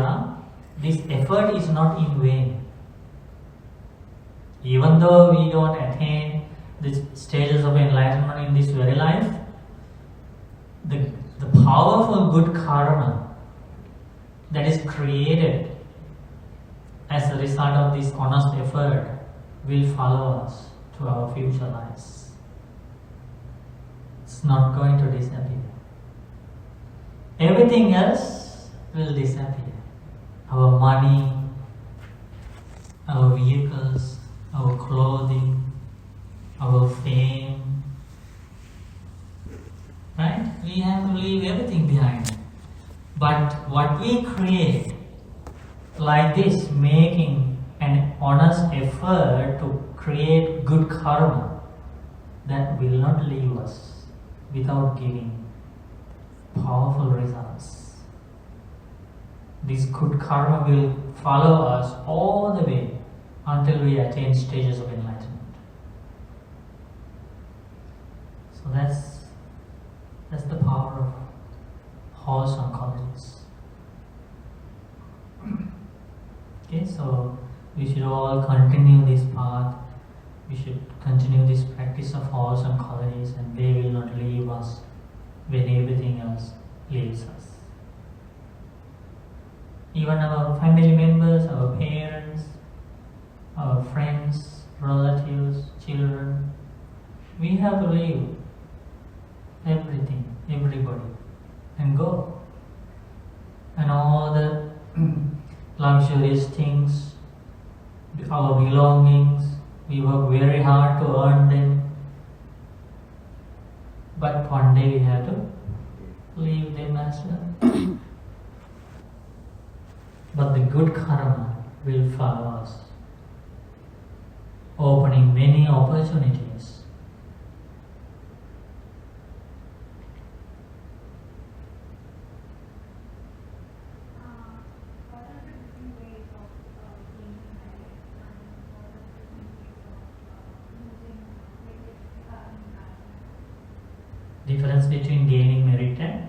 Vidya, this effort is not in vain. Even though we don't attain the stages of enlightenment in this very life, the powerful good karma that is created as a result of this honest effort will follow us to our future lives. It's not going to disappear. Everything else will disappear. Our money, our vehicles, our clothing, our fame. Right? We have to leave everything behind. But what we create, like this, making an honest effort to create good karma, that will not leave us without giving powerful results. This good karma will follow us all the way until we attain stages of enlightenment. So that's the power of wholesome qualities. Okay, so we should all continue this path. We should continue this practice of wholesome qualities, and they will not leave us when everything else leaves us. Even our family members, our parents, our friends, relatives, children, we have to leave everything, everybody, and go. And all the luxurious things, our belongings, we work very hard to earn them, but one day we have to leave them as well. But the good karma will follow us, opening many opportunities. Difference between gaining merit and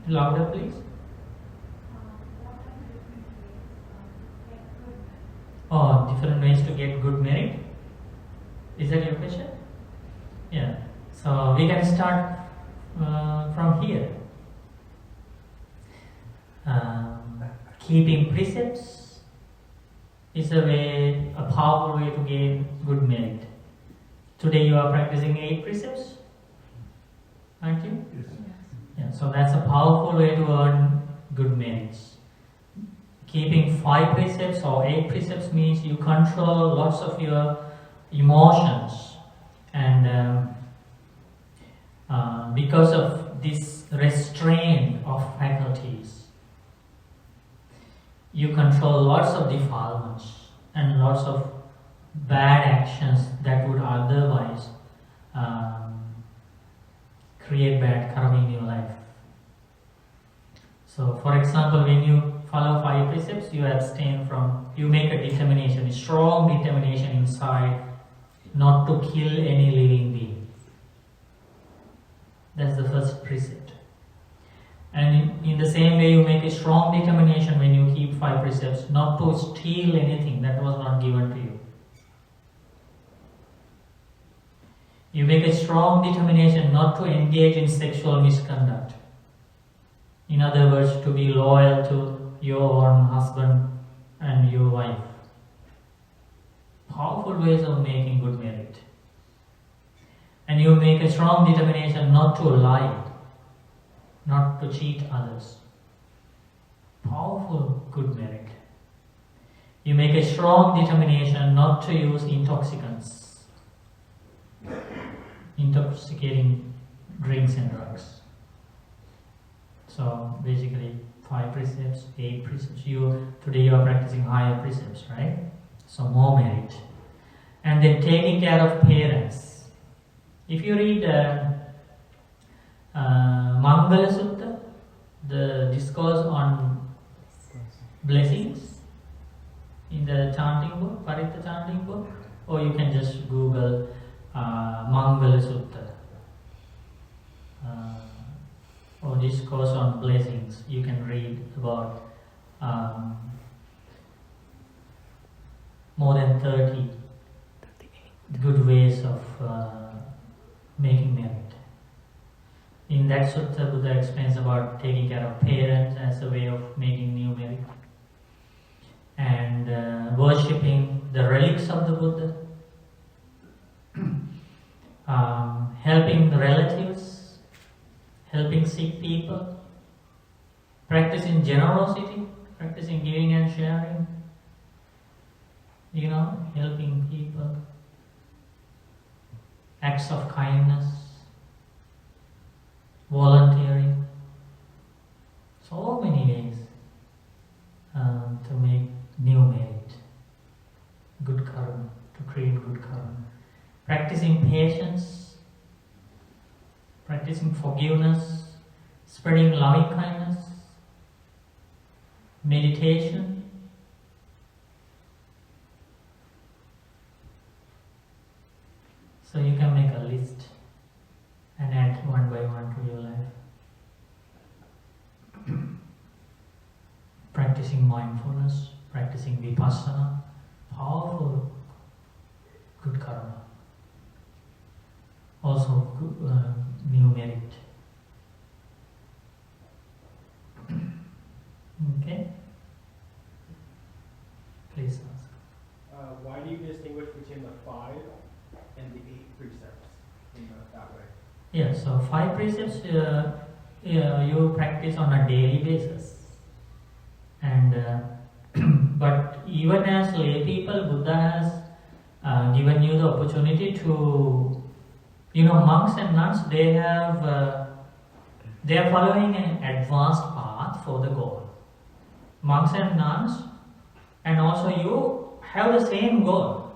louder, please. Oh, different ways to get good merit. Is that your question? Yeah. So we can start from here. Keeping precepts is a powerful way to gain good merit. Today you are practicing 8 precepts, aren't you? Yes. Yeah, so that's a powerful way to earn good merits. Keeping 5 precepts or 8 precepts means you control lots of your emotions, and because of this restraint of faculties, you control lots of defilements and lots of bad actions that would otherwise create bad karma in your life. So, for example, when you follow 5 precepts, you abstain from, you make a determination, a strong determination inside not to kill any living being. That's the first precept. And in the same way, you make a strong determination when you keep 5 precepts not to steal anything that was not given to you. You make a strong determination not to engage in sexual misconduct. In other words, to be loyal to your own husband and your wife. Powerful ways of making good merit. And you make a strong determination not to lie, not to cheat others. Powerful good merit. You make a strong determination not to use intoxicants, intoxicating drinks and drugs. So basically 5 precepts, 8 precepts. Today you are practicing higher precepts, right? So more merit. And then taking care of parents. If you read Mangala Sutta, the discourse on blessings in the chanting book, Paritta chanting book, or you can just Google Mangala Sutta, or discourse on blessings. You can read about more than 30 good ways of making merit. In that sutta, Buddha explains about taking care of parents as a way of making new merit, and worshipping the relics of the Buddha, helping the relatives, helping sick people, practicing generosity, practicing giving and sharing, helping people, acts of kindness, volunteering, so many ways to make new merit, good karma, to create good karma. Practicing patience, practicing forgiveness, spreading loving kindness, meditation, so you can make a list and add one by one to your life. Practicing mindfulness, practicing vipassana, powerful good karma. Also new merit. Okay? Please ask. Why do you distinguish between the 5 and the 8 precepts in that way? Yeah, so 5 precepts you practice on a daily basis. And but even as lay people, Buddha has given you the opportunity to, monks and nuns, they are following an advanced path for the goal. Monks and nuns, and also you have the same goal,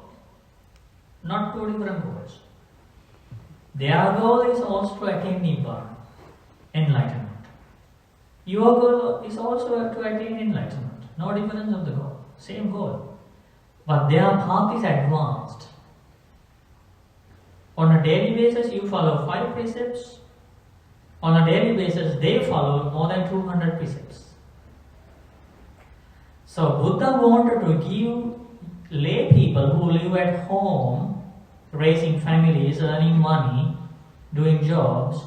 not 2 different goals. Their goal is also to attain Nibbana, enlightenment. Your goal is also to attain enlightenment. No difference of the goal, same goal. But their path is advanced. On a daily basis, you follow 5 precepts. On a daily basis, they follow more than 200 precepts. So Buddha wanted to give lay people who live at home, raising families, earning money, doing jobs,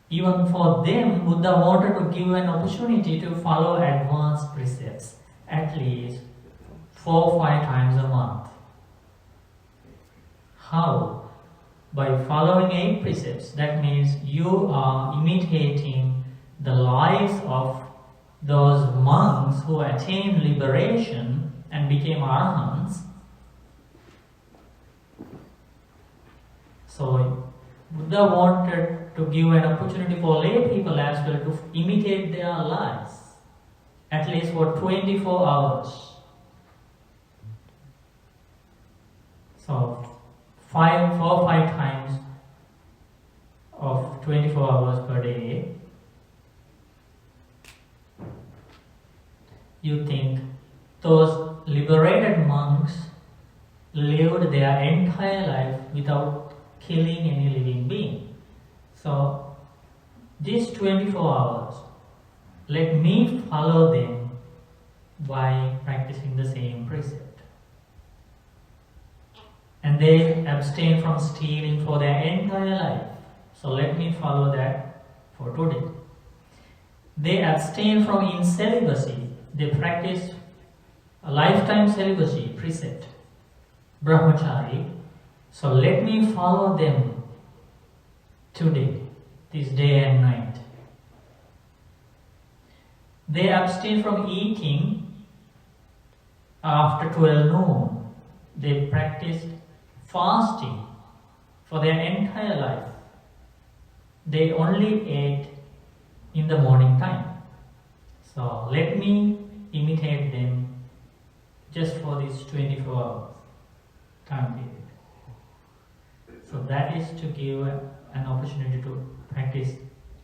even for them, Buddha wanted to give an opportunity to follow advanced precepts at least 4 or 5 times a month. How? By following 8 precepts. That means you are imitating the lives of those monks who attained liberation and became arahants. So Buddha wanted to give an opportunity for lay people as well to imitate their lives, at least for 24 hours. So 4 or 5 times of 24 hours per day. You think those liberated monks lived their entire life without killing any living being. So these 24 hours, let me follow them by practicing the same precept. And they abstain from stealing for their entire life. So let me follow that for today. They abstain from incelibacy. They practice a lifetime celibacy precept, brahmachari. So let me follow them today, this day and night. They abstain from eating after 12 noon. They practiced fasting for their entire life. They only ate in the morning time. So let me imitate them just for this 24 hours time period. So that is to give an opportunity to practice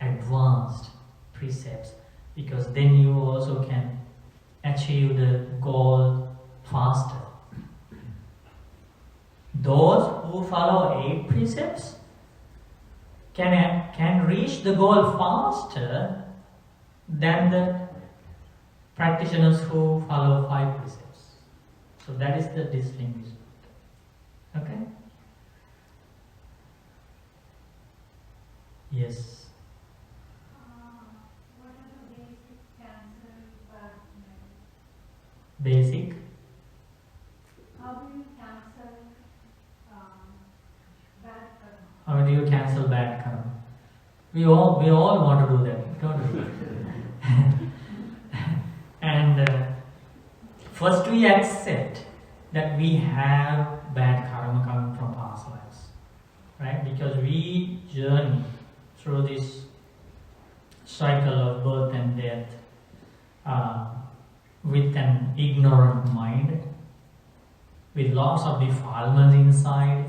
advanced precepts, because then you also can achieve the goal faster. Those who follow 8 precepts can reach the goal faster than the practitioners who follow 5 precepts. So that is the distinguishment. Okay? Yes. What are the ways to cancel bad memories? Basic. How do you cancel bad karma? How do you cancel bad karma? We all want to do that, don't we? And first we accept that we have bad karma coming from past lives, right? Because we journey through this cycle of birth and death with an ignorant mind, with lots of defilements inside.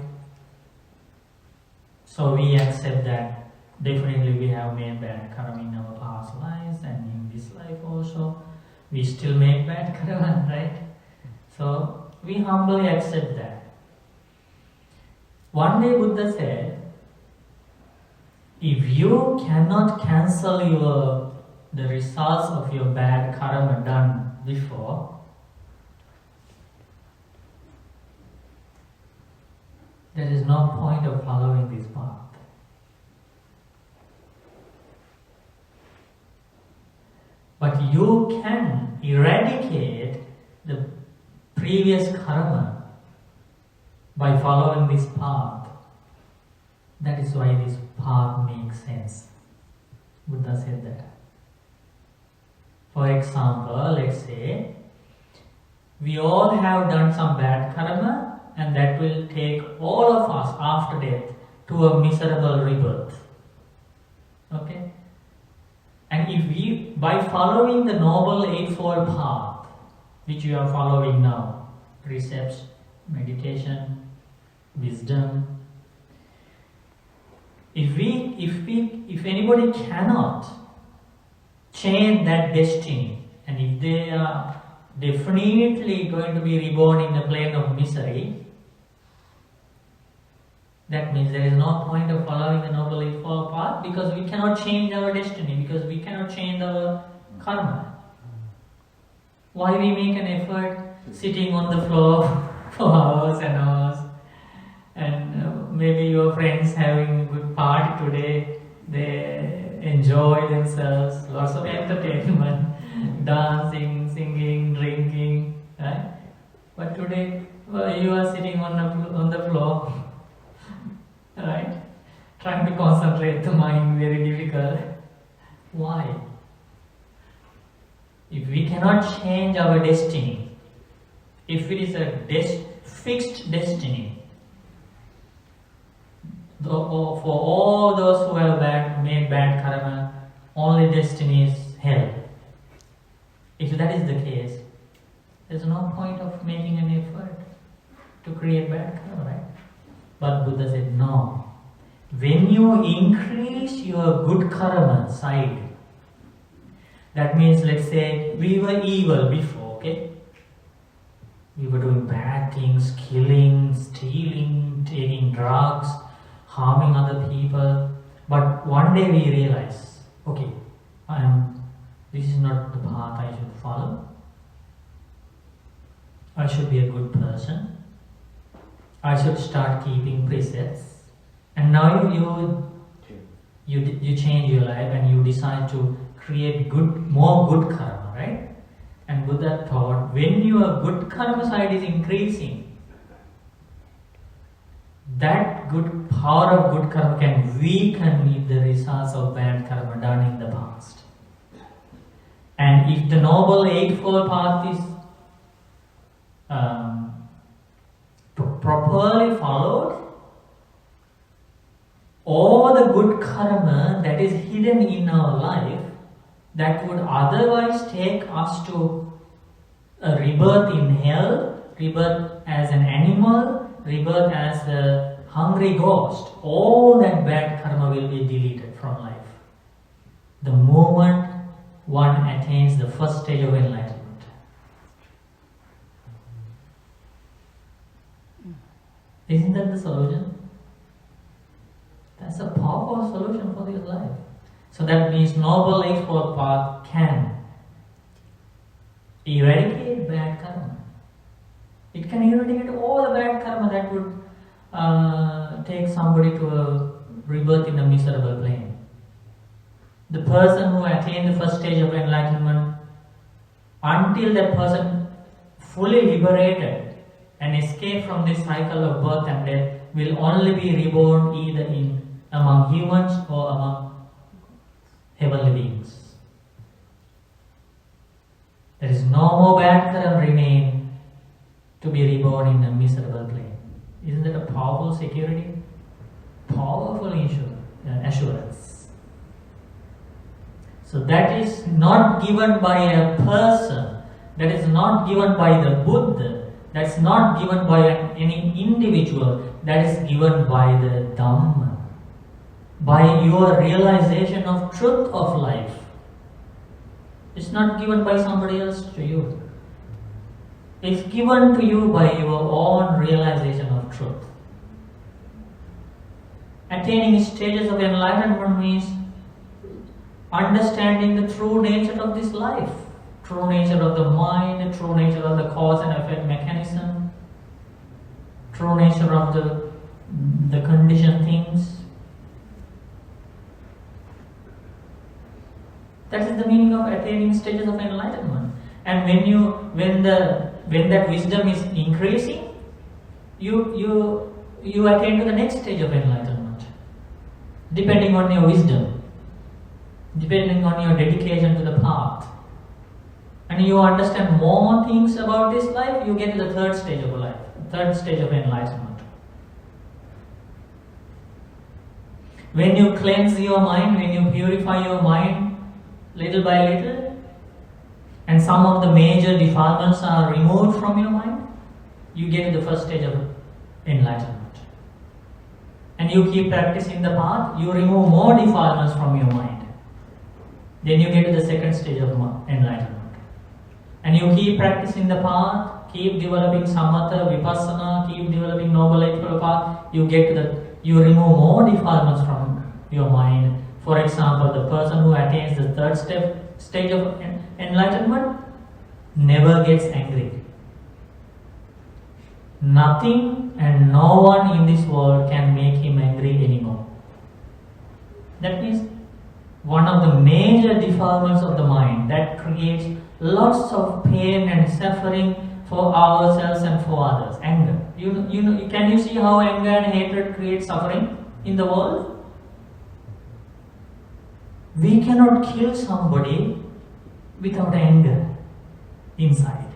So we accept that definitely we have made bad karma in our past lives, and in this life also we still make bad karma, right? So we humbly accept that. One day Buddha said, if you cannot cancel the results of your bad karma done before, there is no point of following this path. But you can eradicate the previous karma by following this path. That is why this path makes sense. Buddha said that. For example, let's say we all have done some bad karma, and that will take all of us after death to a miserable rebirth. Okay? And if we, by following the Noble Eightfold Path, which you are following now, precepts, meditation, wisdom, if anybody cannot change that destiny, and if they are definitely going to be reborn in the plane of misery, that means there is no point of following the Noble Eightfold Path, because we cannot change our destiny, because we cannot change our karma. Why we make an effort sitting on the floor for hours and hours, and maybe your friends having a good party today, they enjoy themselves, lots of entertainment, dancing, singing, drinking, right? But today you are sitting on the floor, right? Trying to concentrate the mind, very difficult. Why? If we cannot change our destiny, if it is a fixed destiny, for all those who have made bad karma, only destiny is hell. If that is the case, there is no point of making an effort to create bad karma, right? But Buddha said, no. When you increase your good karma side, that means, let's say, we were evil before, okay? We were doing bad things, killing, stealing, taking drugs, harming other people. But one day we realize, okay, this is not the path I should follow. I should be a good person. I should start keeping precepts. And now you change your life and you decide to create more good karma, right? And Buddha thought, when your good karma side is increasing, that good power of good karma can weaken the results of bad karma done in the past. And if the Noble Eightfold Path is properly followed, all the good karma that is hidden in our life, that would otherwise take us to a rebirth in hell, rebirth as an animal, rebirth as a hungry ghost, all that bad karma will be deleted from life the moment one attains the first stage of enlightenment. Isn't that the solution? That's a powerful solution for this life. So that means Noble Eightfold Path can eradicate bad karma. It can eradicate all the bad karma that would take somebody to a rebirth in a miserable plane. The person who attained the first stage of enlightenment, until that person fully liberated and escaped from this cycle of birth and death, will only be reborn either among humans or among heavenly beings. There is no more bad karma remain to be reborn in a miserable plane. Isn't that a powerful security? Powerful assurance. So that is not given by a person, that is not given by the Buddha, that's not given by any individual, that is given by the Dhamma, by your realization of truth of life. It's not given by somebody else to you. It's given to you by your own realization of truth. Attaining stages of enlightenment means understanding the true nature of this life, true nature of the mind, true nature of the cause and effect mechanism, true nature of the conditioned things. That is the meaning of attaining stages of enlightenment. And when that wisdom is increasing, you attain to the next stage of enlightenment, depending on your wisdom, depending on your dedication to the path. And you understand more things about this life, you get to the third stage of life, third stage of enlightenment. When you cleanse your mind, when you purify your mind little by little, and some of the major defilements are removed from your mind, you get to the first stage of enlightenment. And you keep practicing the path, you remove more defilements from your mind. Then you get to the second stage of enlightenment. And you keep practicing the path, keep developing samatha, vipassana, keep developing Noble Eightfold Path, you remove more defilements from your mind. For example, the person who attains the third stage of enlightenment never gets angry. Nothing and no one in this world can make him angry anymore. That means one of the major defilements of the mind that creates lots of pain and suffering for ourselves and for others. Anger. Can you see how anger and hatred create suffering in the world? We cannot kill somebody without anger inside,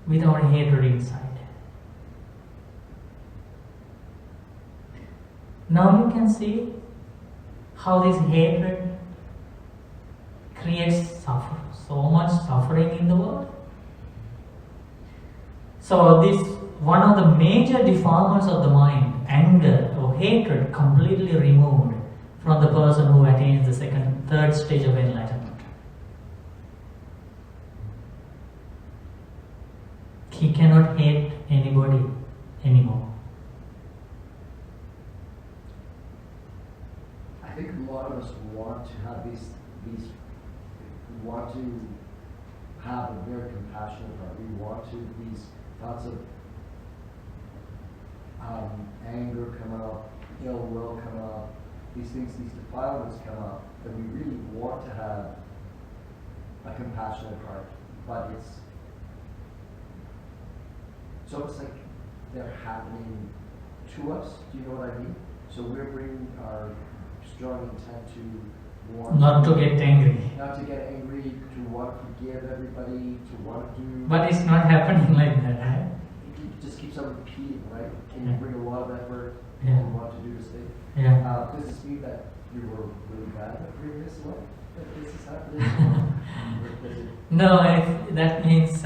without hatred inside. Now you can see how this hatred creates so much suffering in the world. So this one of the major defilements of the mind, anger or hatred, completely removed from the person who attains the third stage of enlightenment. He cannot hate anybody anymore. I think a lot of us want to have these want to have a very compassionate heart. We want these thoughts of anger come up, ill will come up, these things, these defilements come up, that we really want to have a compassionate heart, but it's almost like they're happening to us. Do you know what I mean? So we're bringing our strong intent to want not to get angry. Not to get angry, to want to forgive everybody, to want to do. But it's not happening like that, right? It just keeps on repeating, right? Can you bring a lot of effort Yeah. and want to do this thing? Yeah. Does this mean that you were really bad at bringing this along? That this is happening? Or does it? No, that means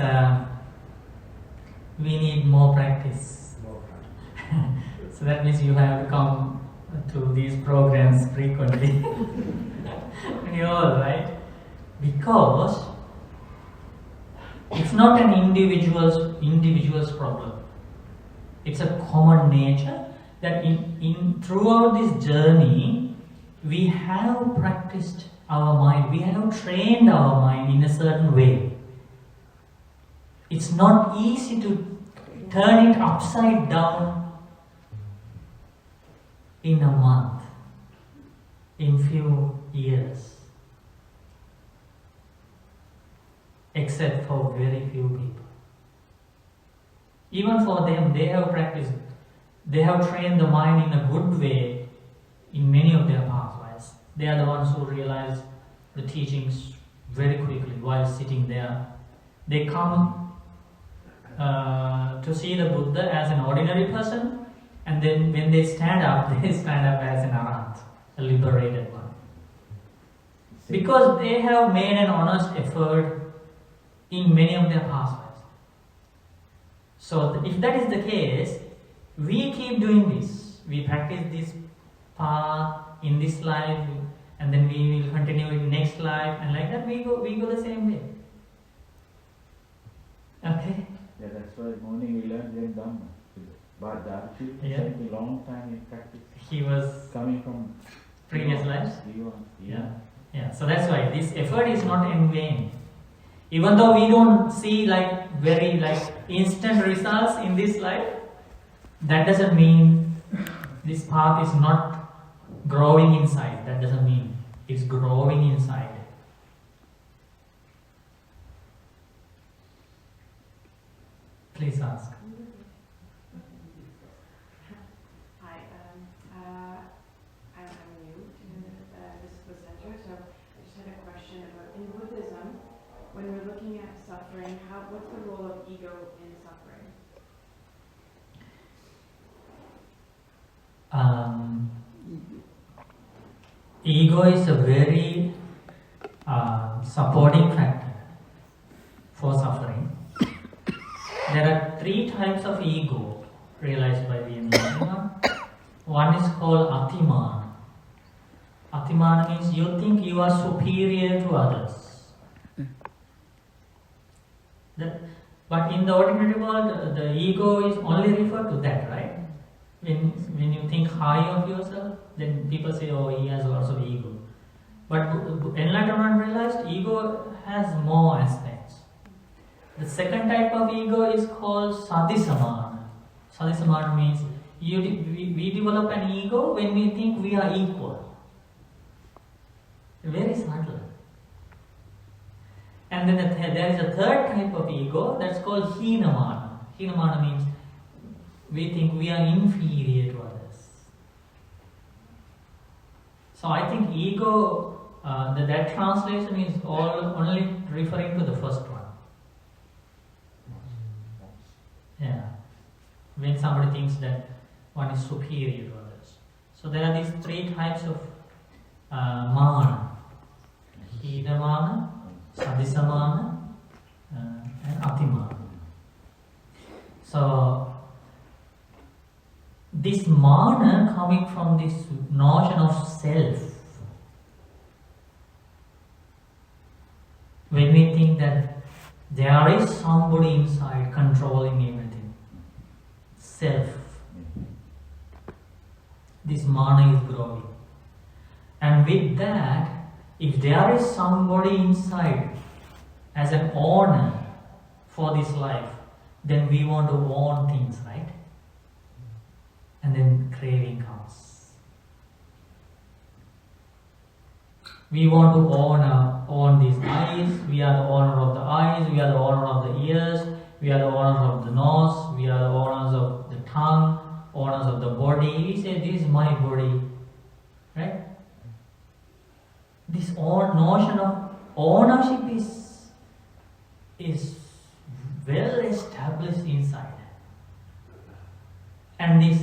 we need more practice. More practice. So that means you have to come to these programs frequently. You're all right. Because it's not an individual's problem. It's a common nature, that in throughout this journey, we have practiced our mind, we have trained our mind in a certain way. It's not easy to turn it upside down in a month, in few years, except for very few people. Even for them, they have practiced, they have trained the mind in a good way in many of their pathways. They are the ones who realize the teachings very quickly while sitting there. They come to see the Buddha as an ordinary person, and then when they stand up as an arhat, a liberated one. Because they have made an honest effort in many of their pathways. So if that is the case, we keep doing this. We practice this path in this life, and then we will continue in next life, and like that we go the same way. Okay? Yeah, that's why morning we learn Zen Dhamma. But Darshi spent a long time in practice. He was coming from previous lives. Yeah. So that's why this effort is not in vain. Even though we don't see very instant results in this life, that doesn't mean this path is not growing inside. That doesn't mean it's growing inside. Please ask. Hi, I'm new to this presenter, so I just had a question about in Buddhism, when we're looking at suffering, what's the role of ego in suffering? Ego is a very supporting factor for suffering. There are three types of ego realized by the enlightened. One is called Atimana. Atimana means you think you are superior to others. But in the ordinary world, the ego is only referred to that, right? When you think high of yourself, then people say, oh, he has lots of ego. But enlightenment realized ego has more aspects. The second type of ego is called Sadisamana. Sadisamana means we develop an ego when we think we are equal. Very subtle. And then there is a third type of ego that's called Hinamana. Hinamana means we think we are inferior to others. So I think ego, that translation is only referring to the first one. Yeah. When somebody thinks that one is superior to others. So there are these three types of mana. Hinamana, Sadisamana, and Atimana. So this mana coming from this notion of self. When we think that there is somebody inside controlling everything, self, this mana is growing. And with that, if there is somebody inside as an owner for this life, then we want to own things, right? And then craving comes. We want to own these eyes, we are the owner of the eyes, we are the owner of the ears, we are the owners of the nose, we are the owners of the tongue, owners of the body. We say, this is my body, right? This notion of ownership is well established inside. And this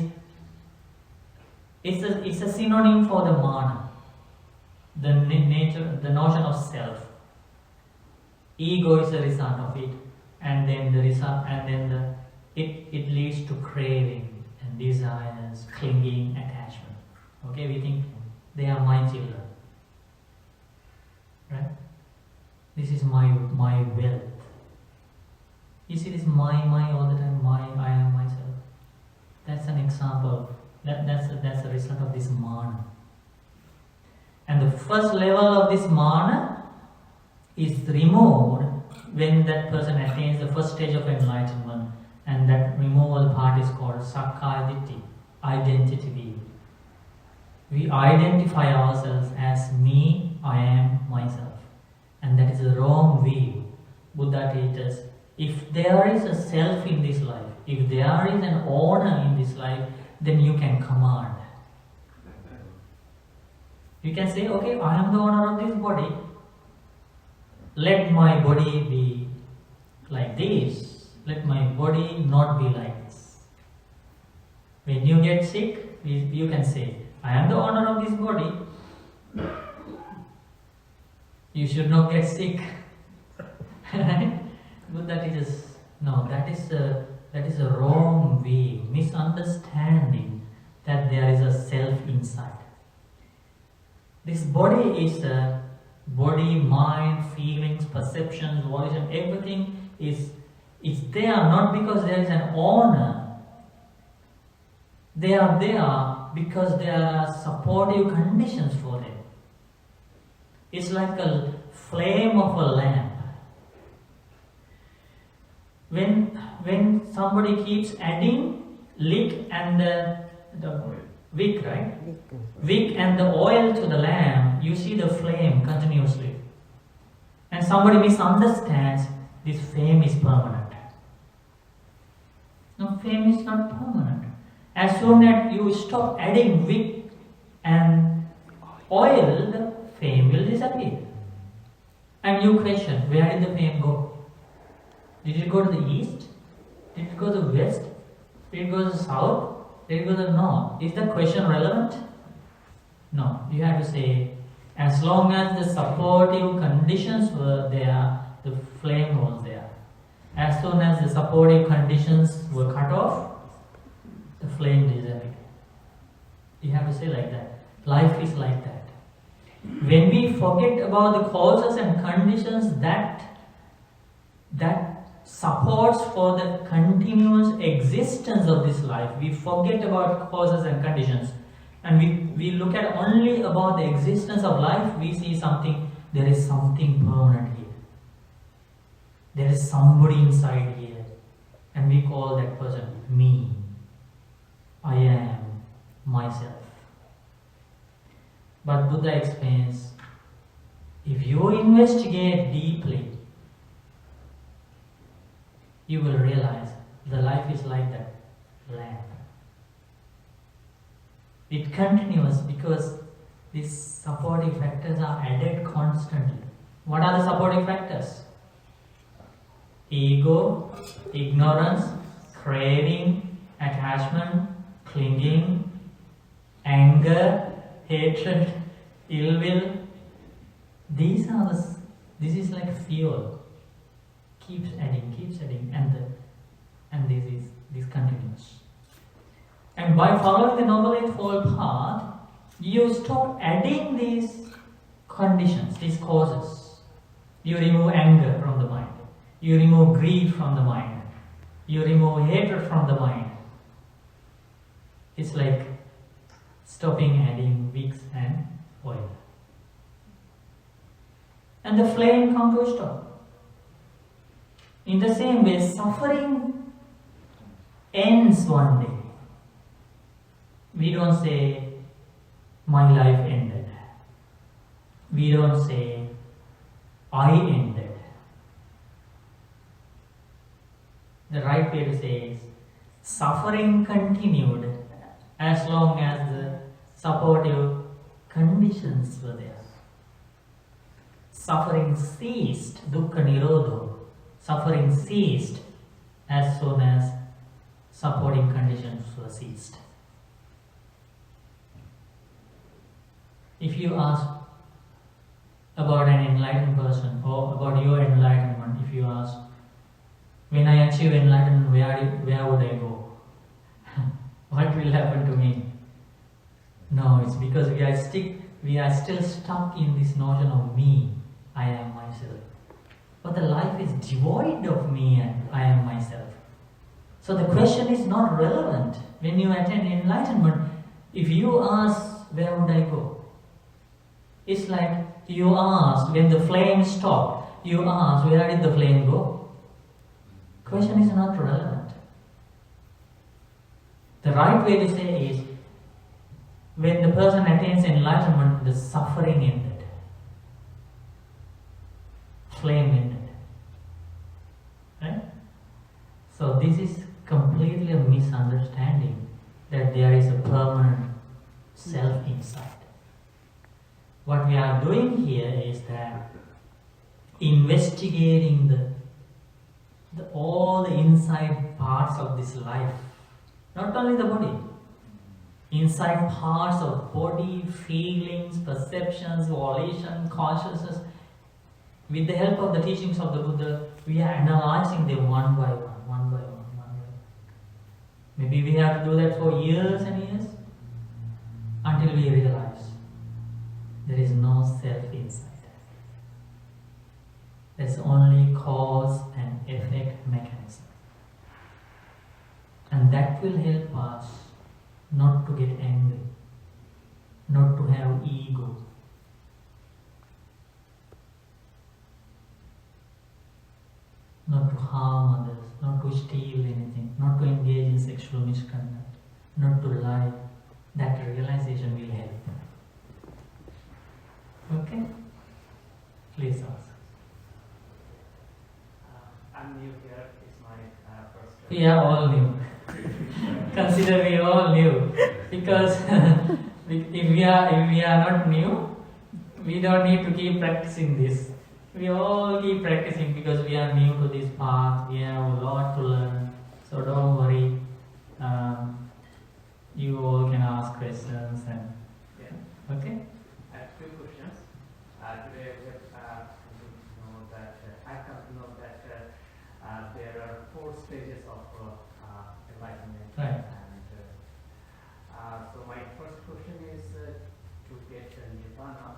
it's a synonym for the mana, the nature, the notion of self. Ego is a result of it, and then it leads to craving and desires, clinging, attachment. Okay, we think they are my children, right? This is my wealth. You see this my all the time. I am myself. That's an example That's the result of this mana. And the first level of this mana is removed when that person attains the first stage of enlightenment, and that removal part is called Sakkaya Ditthi, identity view. We identify ourselves as me, I am, myself. And that is a wrong view. Buddha teaches, if there is a self in this life, if there is an owner in this life, then you can command. You can say, okay, I am the owner of this body. Let my body be like this. Let my body not be like this. When you get sick, you can say, I am the owner of this body. You should not get sick. Right? Buddha teaches, no, that is a wrong way, misunderstanding that there is a self inside. This body is a body, mind, feelings, perceptions, volition, everything is there not because there is an owner. They are there because there are supportive conditions for them. It's like a flame of a lamp. When somebody keeps adding wick and the wick, right? Wick and the oil to the lamp, you see the flame continuously. And somebody misunderstands this flame is permanent. No, flame is not permanent. As soon as you stop adding wick and oil, the flame will disappear. And you question, where did the flame go? Did it go to the east? Did it go to the west? Did it go to the south? Did it go to the north? Is the question relevant? No. You have to say, as long as the supportive conditions were there, the flame was there. As soon as the supportive conditions were cut off, the flame disappeared. You have to say like that. Life is like that. When we forget about the causes and conditions that supports for the continuous existence of this life, we forget about causes and conditions, and we look at only about the existence of life, we see something, there is something permanent here. There is somebody inside here, and we call that person me. I am myself. But Buddha explains, if you investigate deeply, you will realize the life is like that lamp. It continues because these supportive factors are added constantly. What are the supportive factors? Ego, ignorance, craving, attachment, clinging, anger, hatred, ill will. This is like fuel. Keeps adding, and this continues. And by following the Noble Eightfold Path, you stop adding these conditions, these causes. You remove anger from the mind. You remove greed from the mind. You remove hatred from the mind. It's like stopping adding wicks and oil. And the flame comes to a stop. In the same way, suffering ends one day. We don't say, my life ended. We don't say, I ended. The right way to say is, suffering continued as long as the supportive conditions were there. Suffering ceased, dukkha nirodho. Suffering ceased as soon as supporting conditions were ceased. If you ask about an enlightened person or about your enlightenment, if you ask, when I achieve enlightenment, where would I go? What will happen to me? No, it's because we are still stuck in this notion of me, I am myself. But the life is devoid of me and I am myself. So the question is not relevant. When you attain enlightenment, If you ask, where would I go? It's like you ask when the flame stopped, you ask, where did the flame go? Question is not relevant. The right way to say is, when the person attains enlightenment, the suffering ended. Flame ended. Right? So this is completely a misunderstanding that there is a permanent self inside. What we are doing here is that investigating all the inside parts of this life, not only the body, inside parts of body, feelings, perceptions, volition, consciousness. With the help of the teachings of the Buddha, we are analyzing them one by one. Maybe we have to do that for years and years until we realize there is no self inside. There's only cause and effect mechanism. And that will help us not to get angry, not to have ego. Not to harm others, not to steal anything, not to engage in sexual misconduct, not to lie. That realization will help. Okay? Please ask. I'm new here. It's my first time. We are all new. Consider we all new. Because if we are not new, we don't need to keep practicing this. We all keep practicing because we are new to this path. We have a lot to learn. So don't worry. You all can ask questions and Yeah. okay. I have two questions. Today we have know that I come to know that there are 4 stages of enlightenment. Right. And so my first question is to get Nibbana.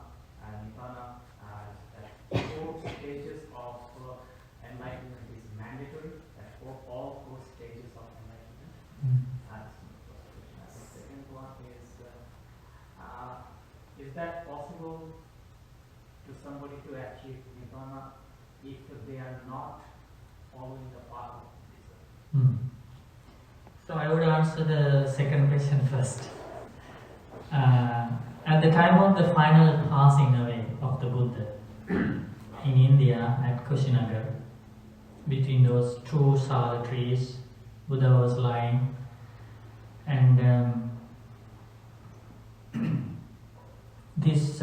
Nibbana, that 4 stages of enlightenment is mandatory. That for all 4 stages of enlightenment. That's my first question. And the second one is that possible to somebody to achieve Nibbana if they are not following the path of Buddhism? So I would answer the second question first. At the time of the final passing away of the Buddha in India at Kushinagar, between those 2 sala trees, Buddha was lying, and this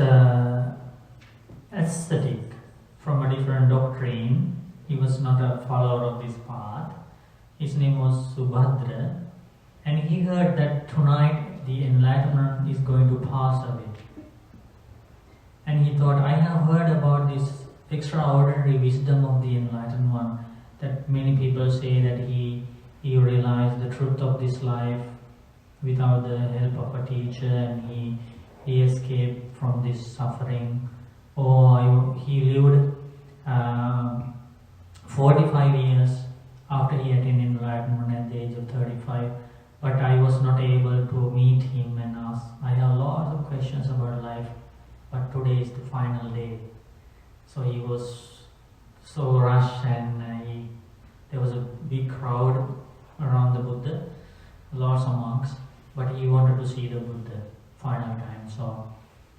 ascetic from a different doctrine, he was not a follower of this path. His name was Subhadra, and he heard that tonight the enlightenment is going to pass away. And he thought, I have heard about this extraordinary wisdom of the enlightened one, that many people say that he realized the truth of this life without the help of a teacher, and he escaped from this suffering. Or he lived 45 years after he attained enlightenment at the age of 35. But I was not able to meet him and ask. I have lots of questions about life, but today is the final day. So he was so rushed, and there was a big crowd around the Buddha, lots of monks, but he wanted to see the Buddha final time. So,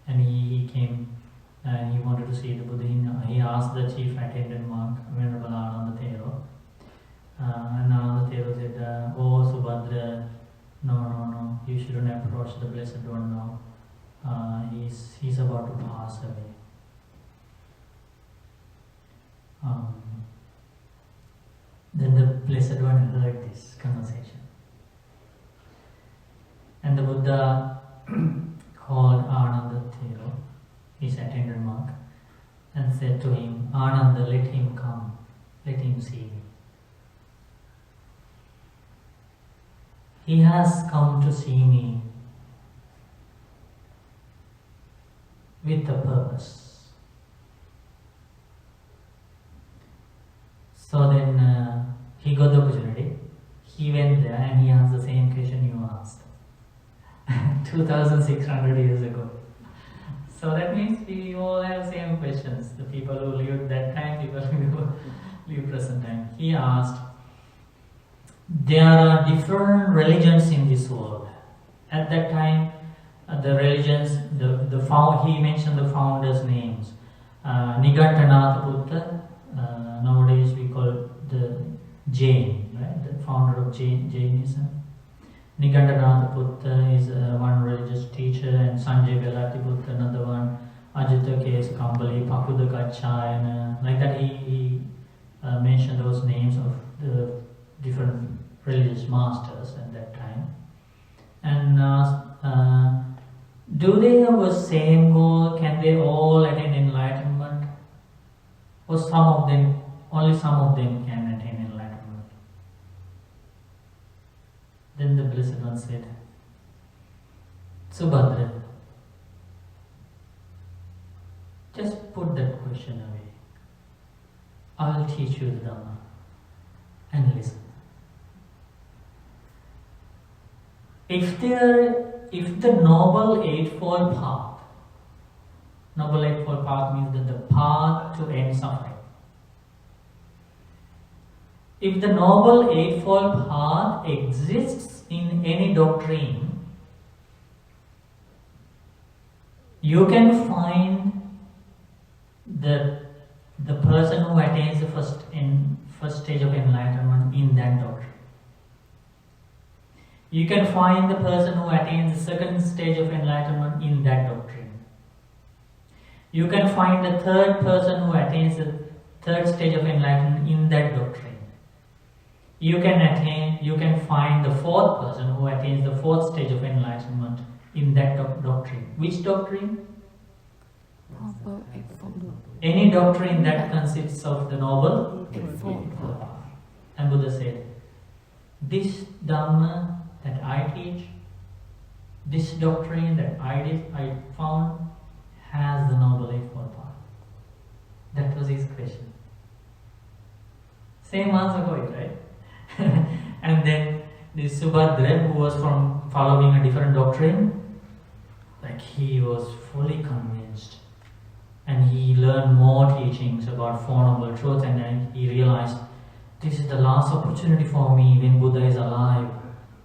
and he came and he wanted to see the Buddha. He asked the chief attendant monk, Venerable Anandathero, and Anandathero said, "Oh Subhadra, no, you shouldn't approach the Blessed One now. He's about to pass away." Then the Blessed One heard this conversation, and the Buddha called Anandathero, his attendant monk, and said to him, "Ananda, let him come, let him see me. He has come to see me with a purpose." So then he got the opportunity. He went there and he asked the same question you asked 2,600 years ago. So that means we all have same questions. The people who lived that time, people who live present time. He asked, there are different religions in this world. At that time, the religions, he mentioned the founders' names. Nigantanath Buddha, nowadays we call the Jain, right? The founder of Jainism. Nigantanath Buddha is one religious teacher, and Sanjay Velati Buddha another one. Ajita Kes Kambali, Pakuda Kachayana, like that he mentioned those names of the different religious masters at that time. And do they have a same goal? Can they all attain enlightenment? Or only some of them can attain enlightenment? Then the Blessed One said, Subhadra, just put that question away. I will teach you the Dhamma and listen. If the Noble Eightfold Path means that the path to end suffering. If the Noble Eightfold Path exists in any doctrine, you can find the person who attains the first stage of enlightenment in that doctrine. You can find the person who attains the second stage of enlightenment in that doctrine. You can find the third person who attains the third stage of enlightenment in that doctrine. You can find the fourth person who attains the fourth stage of enlightenment in that doctrine. Which doctrine? Any doctrine that consists of the Noble Eightfold Path. And Buddha said, this Dhamma that I teach, this doctrine that I found, has the Noble Eightfold Path. That was his question. Same answer for it, right? And then this Subhadra, who was following a different doctrine, like he was fully convinced. And he learned more teachings about Four Noble Truths, and then he realized, this is the last opportunity for me when Buddha is alive.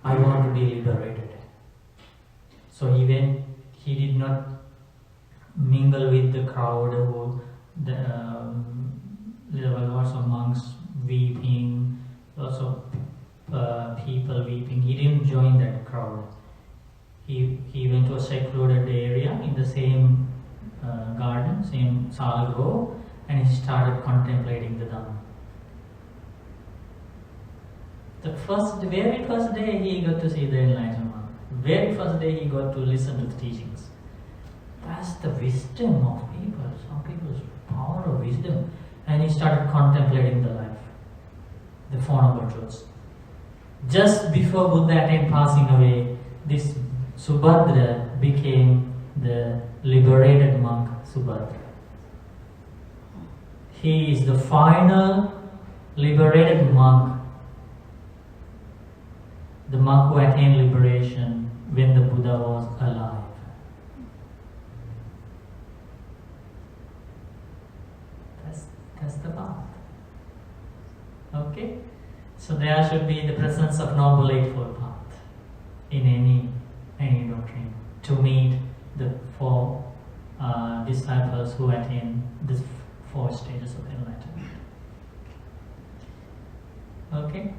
I want to be liberated. So he did not mingle with the crowd, or there were lots of monks weeping, lots of people weeping. He didn't join that crowd. He went to a secluded area in the same garden, same Sala Grove, and he started contemplating the Dhamma. The very first day he got to see the enlightenment. Very first day he got to listen to the teachings. That's the wisdom of people. Some people's power of wisdom. And he started contemplating the life, the Four Noble Truths. Just before Buddha attained passing away, this Subhadra became the liberated monk Subhadra. He is the final liberated monk, the monk who attained liberation when the Buddha was alive. That's the path. Okay? So there should be the presence of Noble Eightfold Path in any doctrine to meet the four disciples who attain these four stages of enlightenment. Okay?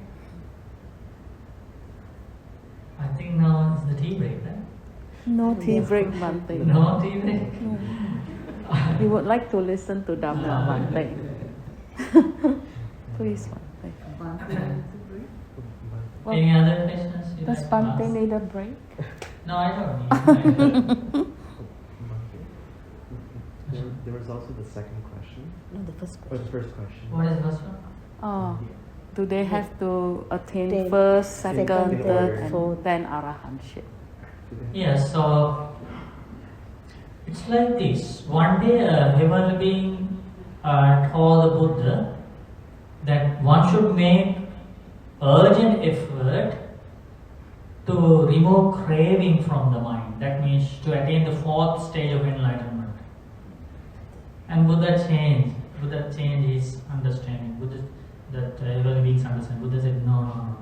I think now is the tea break, right? No tea break, Bante. No tea break? We would like to listen to Dhamma, Bante. Please, Bante. Any other questions? Does Bante need a break? No, I don't need There was also the second question. No, the first Or the first question. What is the first one? Oh, do they have to attain first, second, third, and fourth, then arahantship? Yes, so it's like this. One day a heavenly being told the Buddha that one should make urgent effort to remove craving from the mind. mind. That means to attain the fourth stage of enlightenment. And Buddha changed his understanding. That every beings understand. Buddha said, no.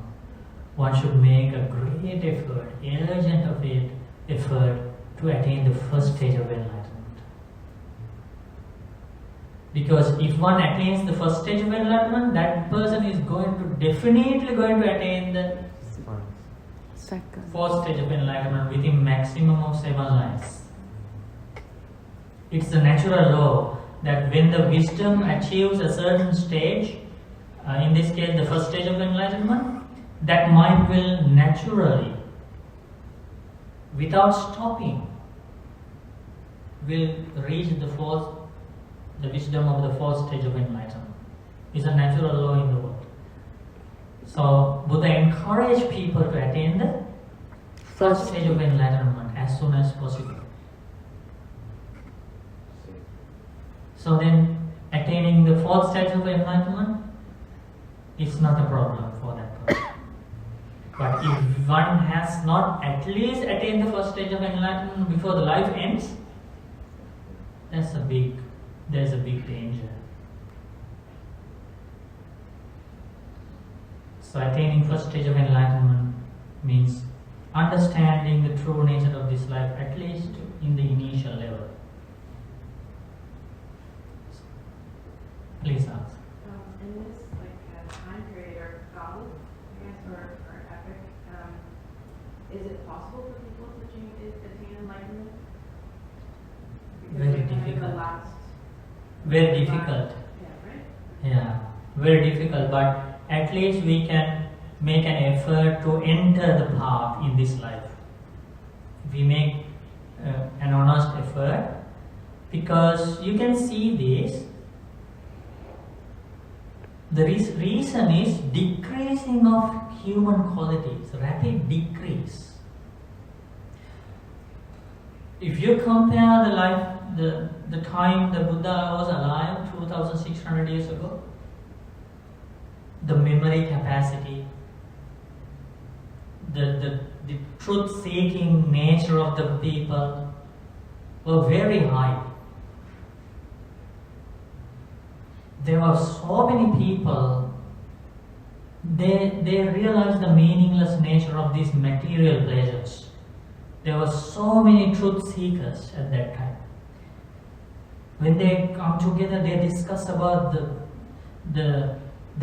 One should make a great effort, urgent of it, effort to attain the first stage of enlightenment. Because if one attains the first stage of enlightenment, that person is definitely going to attain the fourth stage of enlightenment within maximum of 7 lives. It's a natural law that when the wisdom achieves a certain stage, in this case the first stage of enlightenment, that mind will naturally, without stopping, will reach the wisdom of the fourth stage of enlightenment. It's a natural law in the world. So Buddha encouraged people to attain the first stage of enlightenment as soon as possible. So then attaining the fourth stage of enlightenment is not a problem for that person. But if one has not at least attained the first stage of enlightenment before the life ends, there's a big danger. So attaining first stage of enlightenment means understanding the true nature of this life, at least in the initial level. Please ask. In this time period or goblet, I guess, or epic, is it possible for people to attain enlightenment? Very difficult. Very difficult. Yeah, right? Yeah, very difficult, but at least we can make an effort to enter the path in this life. We make an honest effort, because you can see this. The reason is decreasing of human qualities, rapid decrease. If you compare the life, the time the Buddha was alive 2600 years ago, the memory capacity, the truth-seeking nature of the people were very high. There were so many people, they realized the meaningless nature of these material pleasures. There were so many truth seekers at that time. When they come together, they discuss about the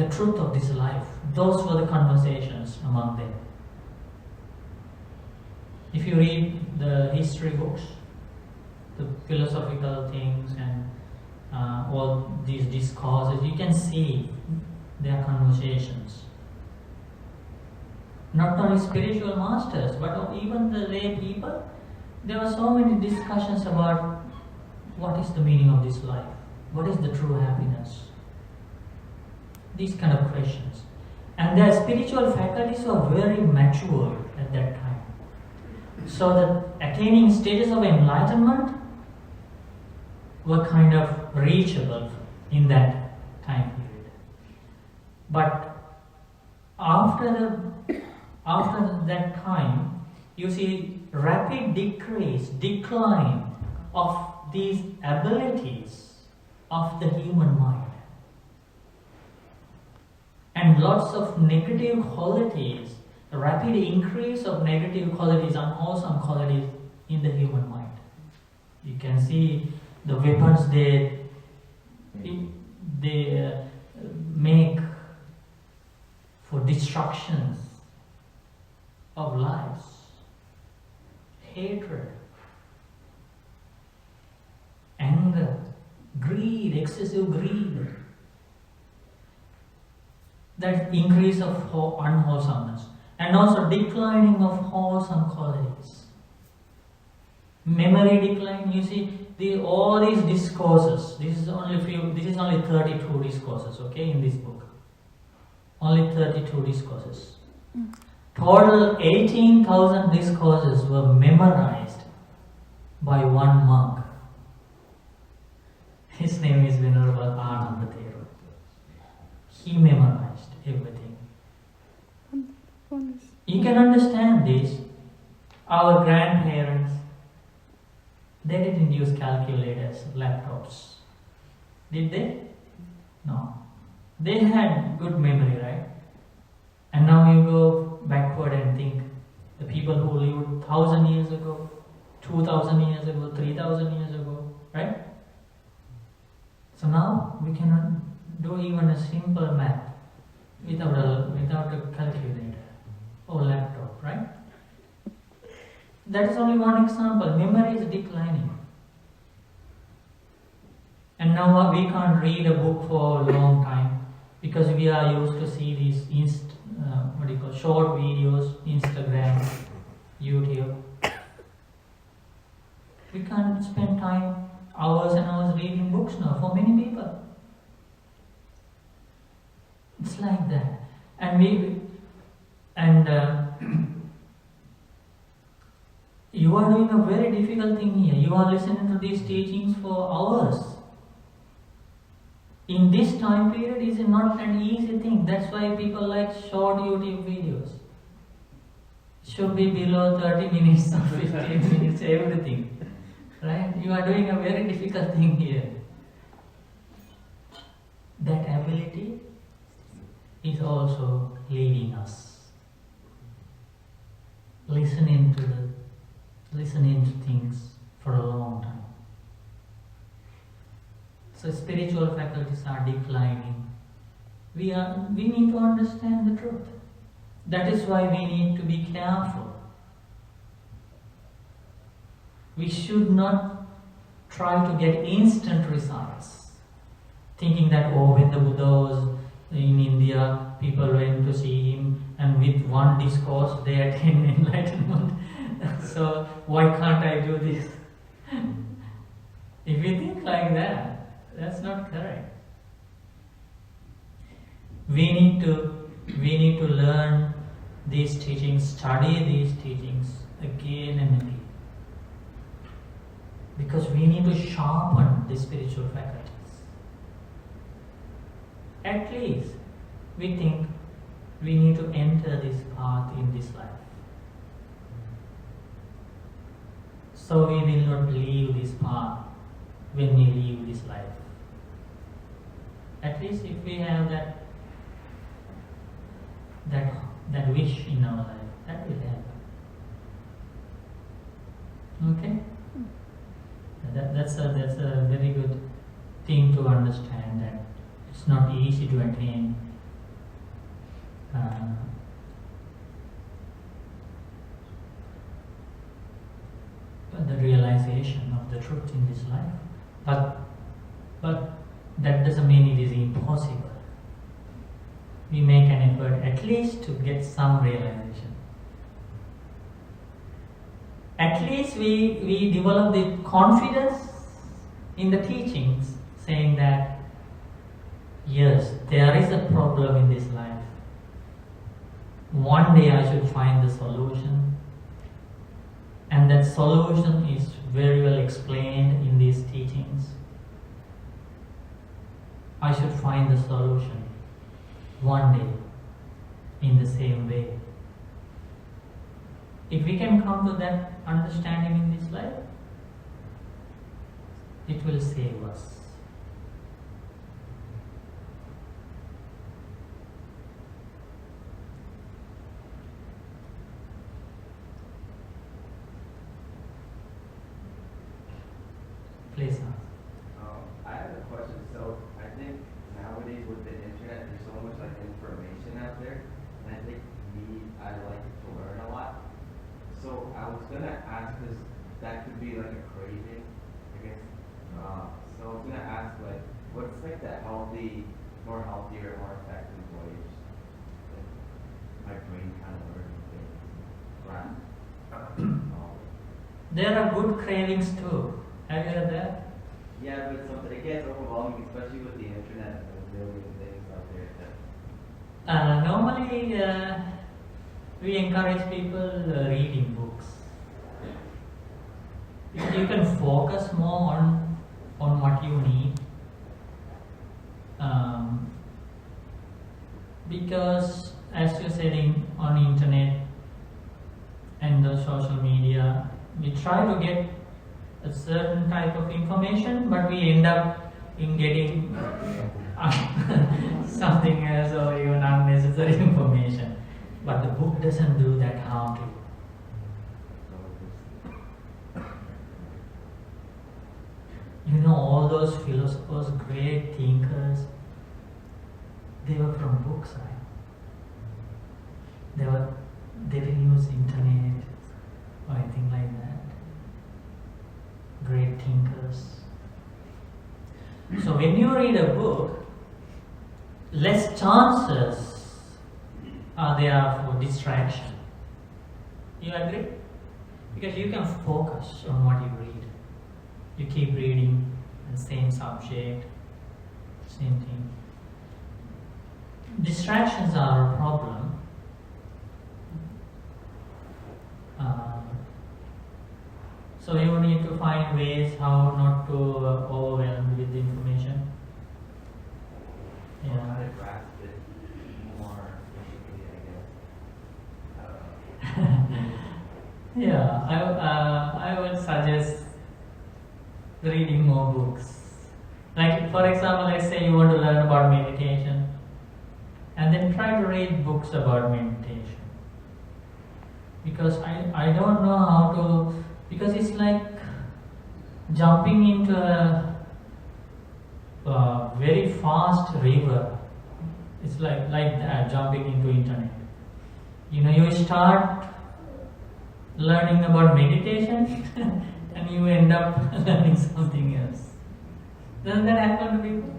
truth of this life. Those were the conversations among them. If you read the history books, the philosophical things and all these discourses, you can see their conversations. Not only spiritual masters, but even the lay people. There were so many discussions about what is the meaning of this life, what is the true happiness, these kind of questions. And their spiritual faculties were very mature at that time. So the attaining stages of enlightenment were kind of reachable in that time period. But after that time, you see rapid decline of these abilities of the human mind, and lots of negative qualities, rapid increase of negative qualities, unwholesome qualities in the human mind. You can see the weapons they make for destructions of lives, hatred, anger, greed, excessive greed, that increase of unwholesomeness, and also declining of wholesome qualities. Memory decline, you see, all these discourses, this is only 32 discourses, okay, in this book. Only 32 discourses. Total 18,000 discourses were memorized by one monk. His name is Venerable Anandathero. He memorized everything. You can understand this. Our grandparents, They didn't use calculators, laptops. Did they? No. They had good memory, right? And now you go backward and think the people who lived 1,000 years ago, 2,000 years ago, 3,000 years ago, right? So now we cannot do even a simple math without a calculator or laptop, right? That is only one example. Memory is declining. And now we can't read a book for a long time because we are used to see these short videos, Instagram, YouTube. We can't spend time, hours and hours reading books now for many people. It's like that. You are doing a very difficult thing here. You are listening to these teachings for hours. In this time period is not an easy thing. That's why people like short YouTube videos. Should be below 30 minutes or 15 minutes, everything. Right? You are doing a very difficult thing here. That ability is also leading us. Listening to things for a long time. So spiritual faculties are declining. We need to understand the truth. That is why we need to be careful. We should not try to get instant results, thinking that when the Buddha was in India, people went to see him and with one discourse they attained enlightenment. So why can't I do this? If you think like that, that's not correct. We need to learn these teachings, study these teachings again and again. Because we need to sharpen the spiritual faculties. At least we think we need to enter this path in this life. So we will not leave this path when we leave this life. At least if we have that wish in our life, that will happen. Okay? That's a very good thing to understand, that it's not easy to attain the realization of the truth in this life. But that doesn't mean it is impossible. We make an effort at least to get some realization. At least we develop the confidence in the teachings, saying that yes, there is a problem in this life. One day I should find the solution, and that solution is very well explained in these teachings. I should find the solution one day in the same way. If we can come to that understanding in this life, it will save us. Please ask. I have a question. So I think nowadays with the internet, there's so much like information out there, and I think I like to learn a lot. So I was gonna ask, because that could be like a craving, I guess. So I was gonna ask, like, what's like the more healthier, more effective ways that my brain kind of learning things, right? There are good cravings too. Have you heard that? Yeah, but something it gets overwhelming, especially with the internet and the million things out there. Normally, we encourage people reading books. You can focus more on what you need, because as you said, on internet and the social media, we try to get a certain type of information, but we end up in getting something else or even unnecessary information. But the book doesn't do that harm to you. You know, all those philosophers, great thinkers, they were from books, right? They didn't use internet or anything like that. Great thinkers. So when you read a book, less chances are there for distraction. You agree? Because you can focus on what you read. You keep reading the same subject, same thing. Distractions are a problem. So you need to find ways how not to overwhelm with the information. Or how to grasp it more efficiently, I guess. Yeah, I would suggest reading more books. Like, for example, let's say you want to learn about meditation, and then try to read books about meditation. Because I don't know how to, because it's like jumping into a very fast river. It's like that, jumping into internet. You know, you start learning about meditation and you end up learning something else. Doesn't that happen to people?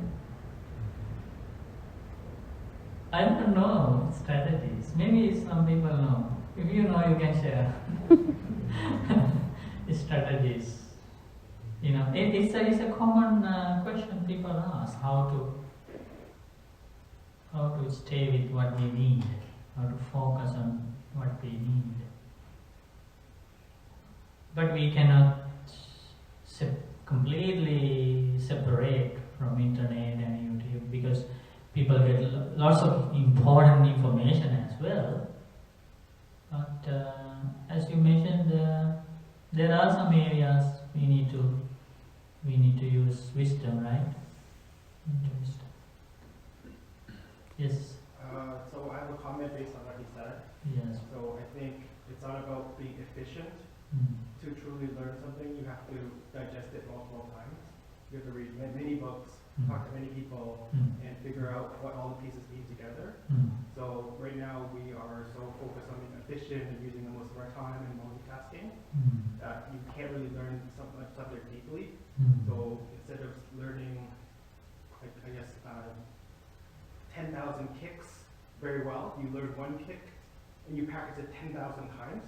I don't know strategies. Maybe some people know. If you know, you can share strategies. You know, it's a common question people ask: how to stay with what we need, how to focus on what we need. But we cannot completely separate from internet and YouTube, because people get lots of important information as well. But as you mentioned, there are some areas we need to use wisdom, right? Wisdom. Yes. So I have a comment based on what he said. Yes. So I think it's not about being efficient. To truly learn something, you have to digest it multiple times. You have to read many books, talk to many people, and figure out what all the pieces need together. So right now we are so focused on being efficient and using the most of our time and multitasking that you can't really learn some subject deeply. So instead of learning, I guess, 10,000 kicks very well, you learn one kick and you practice it 10,000 times.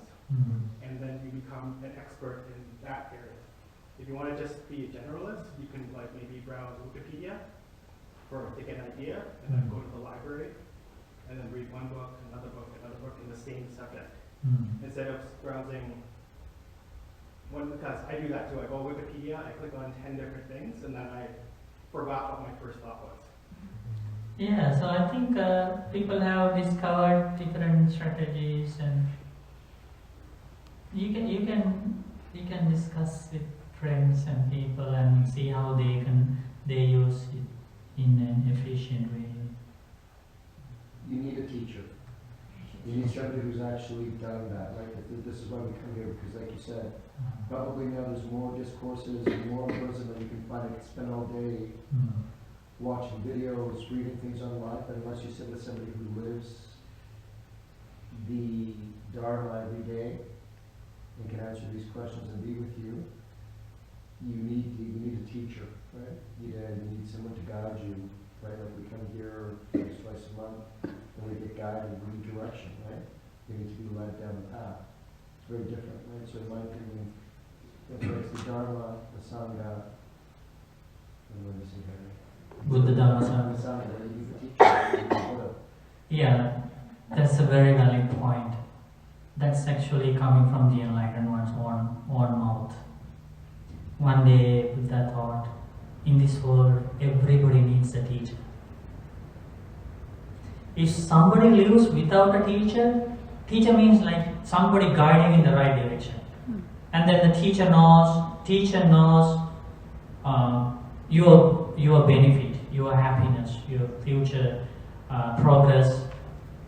And then you become an expert in that area. If you want to just be a generalist, you can like maybe browse Wikipedia to get an idea, and then go to the library, and then read one book in the same subject. Instead of browsing one, because I do that too. I go to Wikipedia, I click on 10 different things, and then I forgot what my first thought was. Yeah, so I think people have discovered different strategies, and you can discuss with friends and people and see how they use it in an efficient way. You need a teacher. You need somebody who's actually done that, right? This is why we come here, because like you said, probably now there's more discourses, more person that you can find. I can spend all day watching videos, reading things online, but unless you sit with somebody who lives the Dharma every day and can answer these questions and be with you, you need a teacher, right? You need someone to guide you, right? Like we come here twice a month and we get guided, we need direction, right? You need to be led down the path. It's very different, right? So in my opinion, it's the Dharma, the Sangha, and what is it here? Buddha, Dharma, Sangha. You need a teacher, you need a Buddha. Yeah, that's a very valid point. That's actually coming from the enlightened one's own mouth. One day Buddha thought, in this world, everybody needs a teacher. If somebody lives without a teacher means like somebody guiding in the right direction. And then the teacher knows teacher knows your benefit, your happiness, your future progress.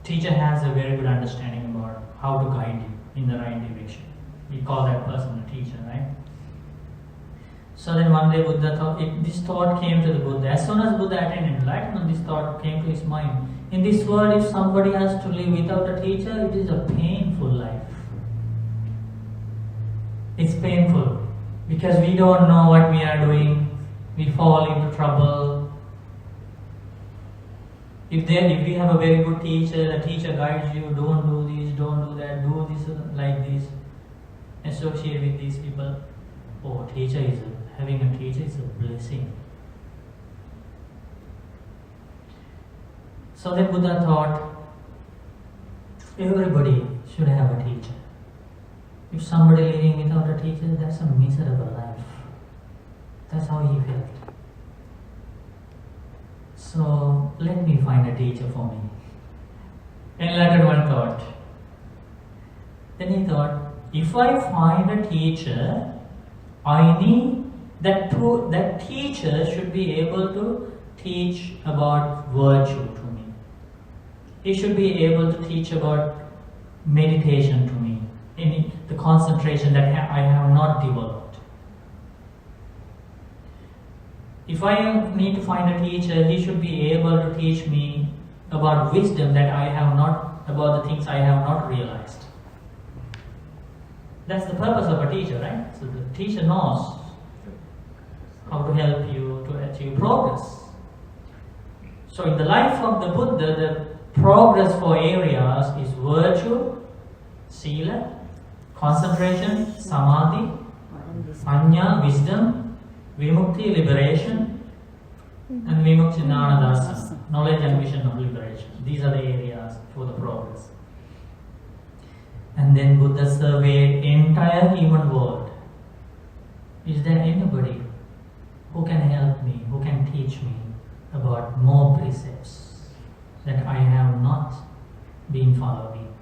Teacher has a very good understanding about how to guide you in the right direction. We call that person a teacher, right? So then one day Buddha thought, this thought came to the Buddha. As soon as Buddha attained enlightenment, this thought came to his mind. In this world, if somebody has to live without a teacher, it is a painful life. It's painful because we don't know what we are doing. We fall into trouble. If we have a very good teacher, the teacher guides you, don't do this, don't do that, do this like this, associate with these people. Oh, having a teacher is a blessing. So then Buddha thought, everybody should have a teacher. If somebody living without a teacher, that's a miserable life. That's how he felt. So let me find a teacher for me. Enlightened one thought. Then he thought, if I find a teacher, I need that teacher should be able to teach about virtue to me. He should be able to teach about meditation to me, the concentration that I have not developed. If I need to find a teacher, he should be able to teach me about wisdom that I have not, about the things I have not realized. That's the purpose of a teacher, right? So the teacher knows how to help you to achieve progress. So in the life of the Buddha, the progress for areas is virtue, sila, concentration, samadhi, panya, wisdom, vimukti, liberation, and vimukti jnana darsana, knowledge and vision of liberation. These are the areas for the progress. And then Buddha surveyed entire human world. Is there anybody who can help me, who can teach me about more precepts that I have not been following?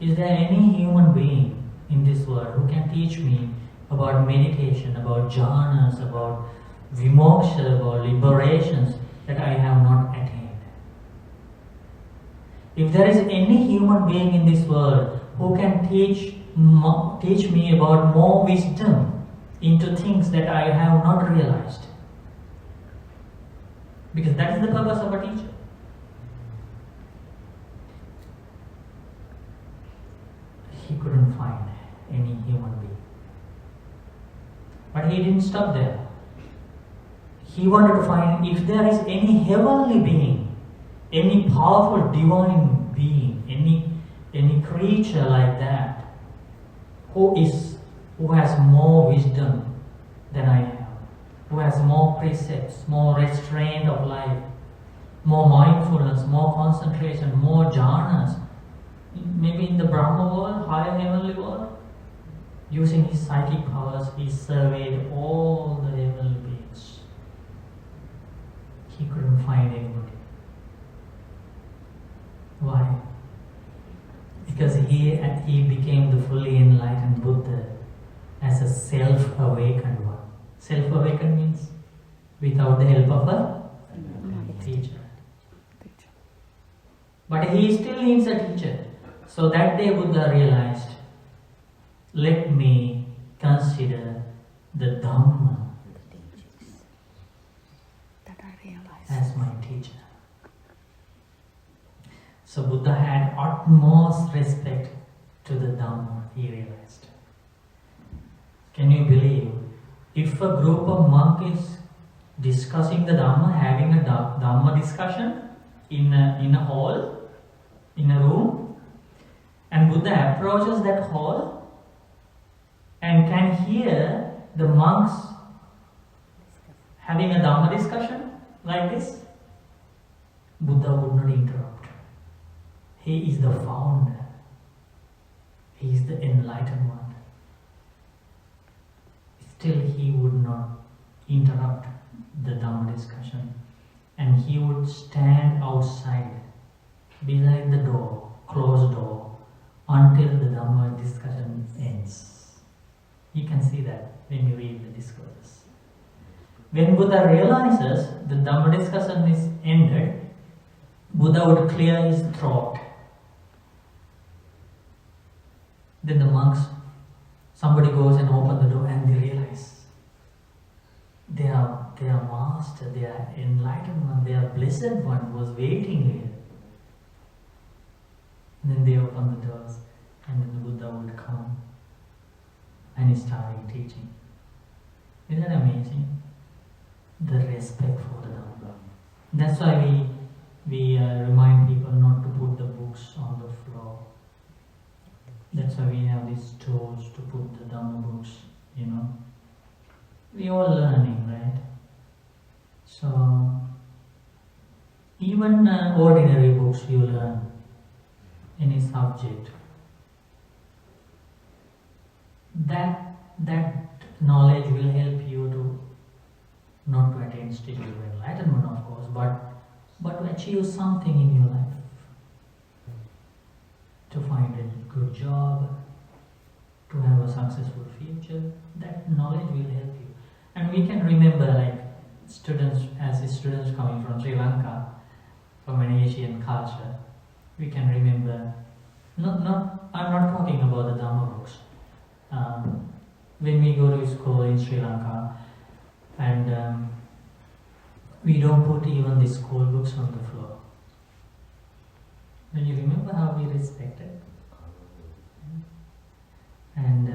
Is there any human being in this world who can teach me about meditation, about jhanas, about vimoksha, about liberations that I have not attained? If there is any human being in this world who can teach me about more wisdom into things that I have not realized, because that is the purpose of a teacher. He couldn't find any human being. But he didn't stop there. He wanted to find if there is any heavenly being, any powerful divine being, any creature like that, who has more wisdom than I have, who has more precepts, more restraint of life, more mindfulness, more concentration, more jhanas, maybe in the Brahma world, higher heavenly world. Using his psychic powers, he surveyed all the heavenly beings. He couldn't find anybody. Why? Because he became the fully enlightened Buddha as a self-awakened one. Self-awakened means without the help of a teacher. But he still needs a teacher. So that day Buddha realized, let me consider the Dhamma as my teacher. So Buddha had utmost respect to the Dhamma, he realized. Can you believe, if a group of monkeys discussing the Dhamma, having a Dhamma discussion in a hall, in a room, and Buddha approaches that hall and can hear the monks having a Dhamma discussion like this, Buddha would not interrupt. He is the founder. He is the enlightened one. Still he would not interrupt the Dhamma discussion, and he would stand outside beside the door, closed door, until the Dhamma discussion ends. You can see that when you read the discourses. When Buddha realizes the Dhamma discussion is ended, Buddha would clear his throat. Then the monks, somebody goes and opens the door and they realize their master, their enlightened one, their blessed one was waiting here. And then they open the doors and then the Buddha would come and he started teaching. Isn't that amazing? The respect for the Dhamma. That's why we remind people not to put the books on the floor. That's why we have these stools to put the Dhamma books, you know. We all learning, right? So, even ordinary books you learn, any subject, that knowledge will help you to, not to attain stage of enlightenment of course, but to achieve something in your life. To find a good job, to have a successful future, that knowledge will help you. And we can remember, like students coming from Sri Lanka, from an Asian culture, we can remember, I'm not talking about the Dhamma books. When we go to school in Sri Lanka, and we don't put even the school books on the floor. When you remember how we respected, and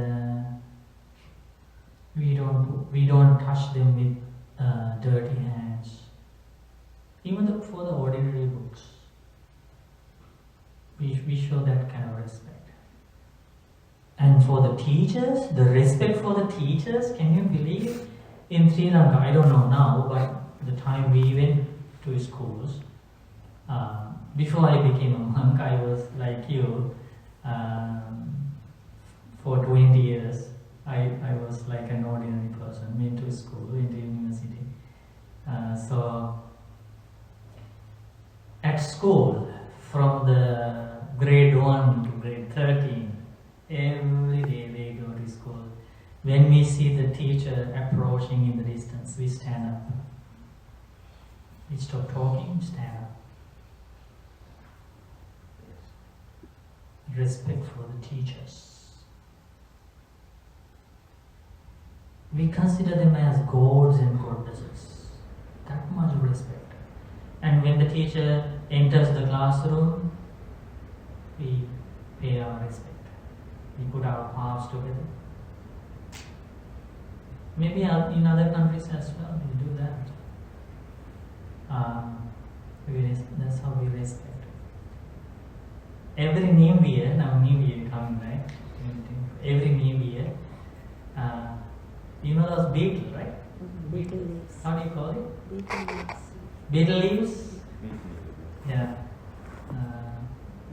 we don't touch them with dirty hands. Even for the ordinary books, we show that kind of respect. And for the teachers, the respect for the teachers, can you believe? In Sri Lanka, I don't know now, but the time we went to schools, before I became a monk, I was like you. For 20 years, I was like an ordinary person, went to school, went to university. So, at school, from the grade 1 to grade 13, every day we go to school. When we see the teacher approaching in the distance, we stand up. We stop talking, stand up. Respect for the teachers. We consider them as gods and goddesses. That much respect. And when the teacher enters the classroom, we pay our respect. We put our palms together. Maybe in other countries as well, we do that. That's how we respect. Every New Year, now New Year coming, right? Every New Year, you know those beetles, right? Beetle leaves. How do you call it? Beetle leaves. Beetle leaves? Yeah.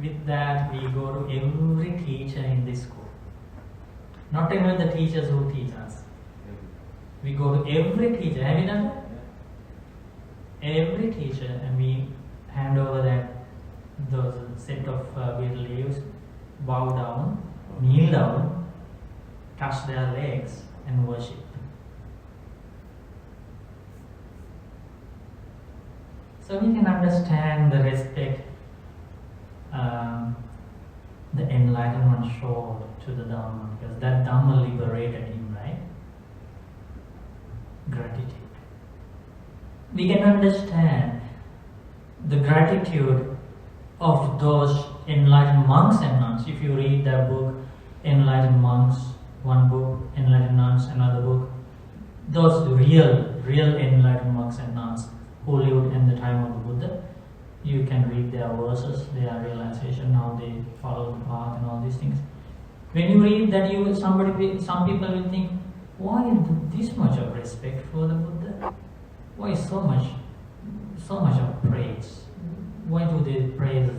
With that, we go to every teacher in this school. Not even the teachers who teach us. We go to every teacher. Have you done that? Every teacher, and we hand over those set of beetle leaves, bow down, kneel down, touch their legs, and worship. So we can understand the respect the enlightenment showed to the Dhamma, because that Dhamma liberated him, right? Gratitude. We can understand the gratitude of those enlightened monks and nuns. If you read that book, Enlightened Monks, one book, Enlightened Nuns, another book, those real enlightened monks and nuns who lived in the time of the Buddha, you can read their verses, their realization, how they follow the path and all these things. When you read that, some people will think, why this much of respect for the Buddha? Why so much of praise? Why do they praise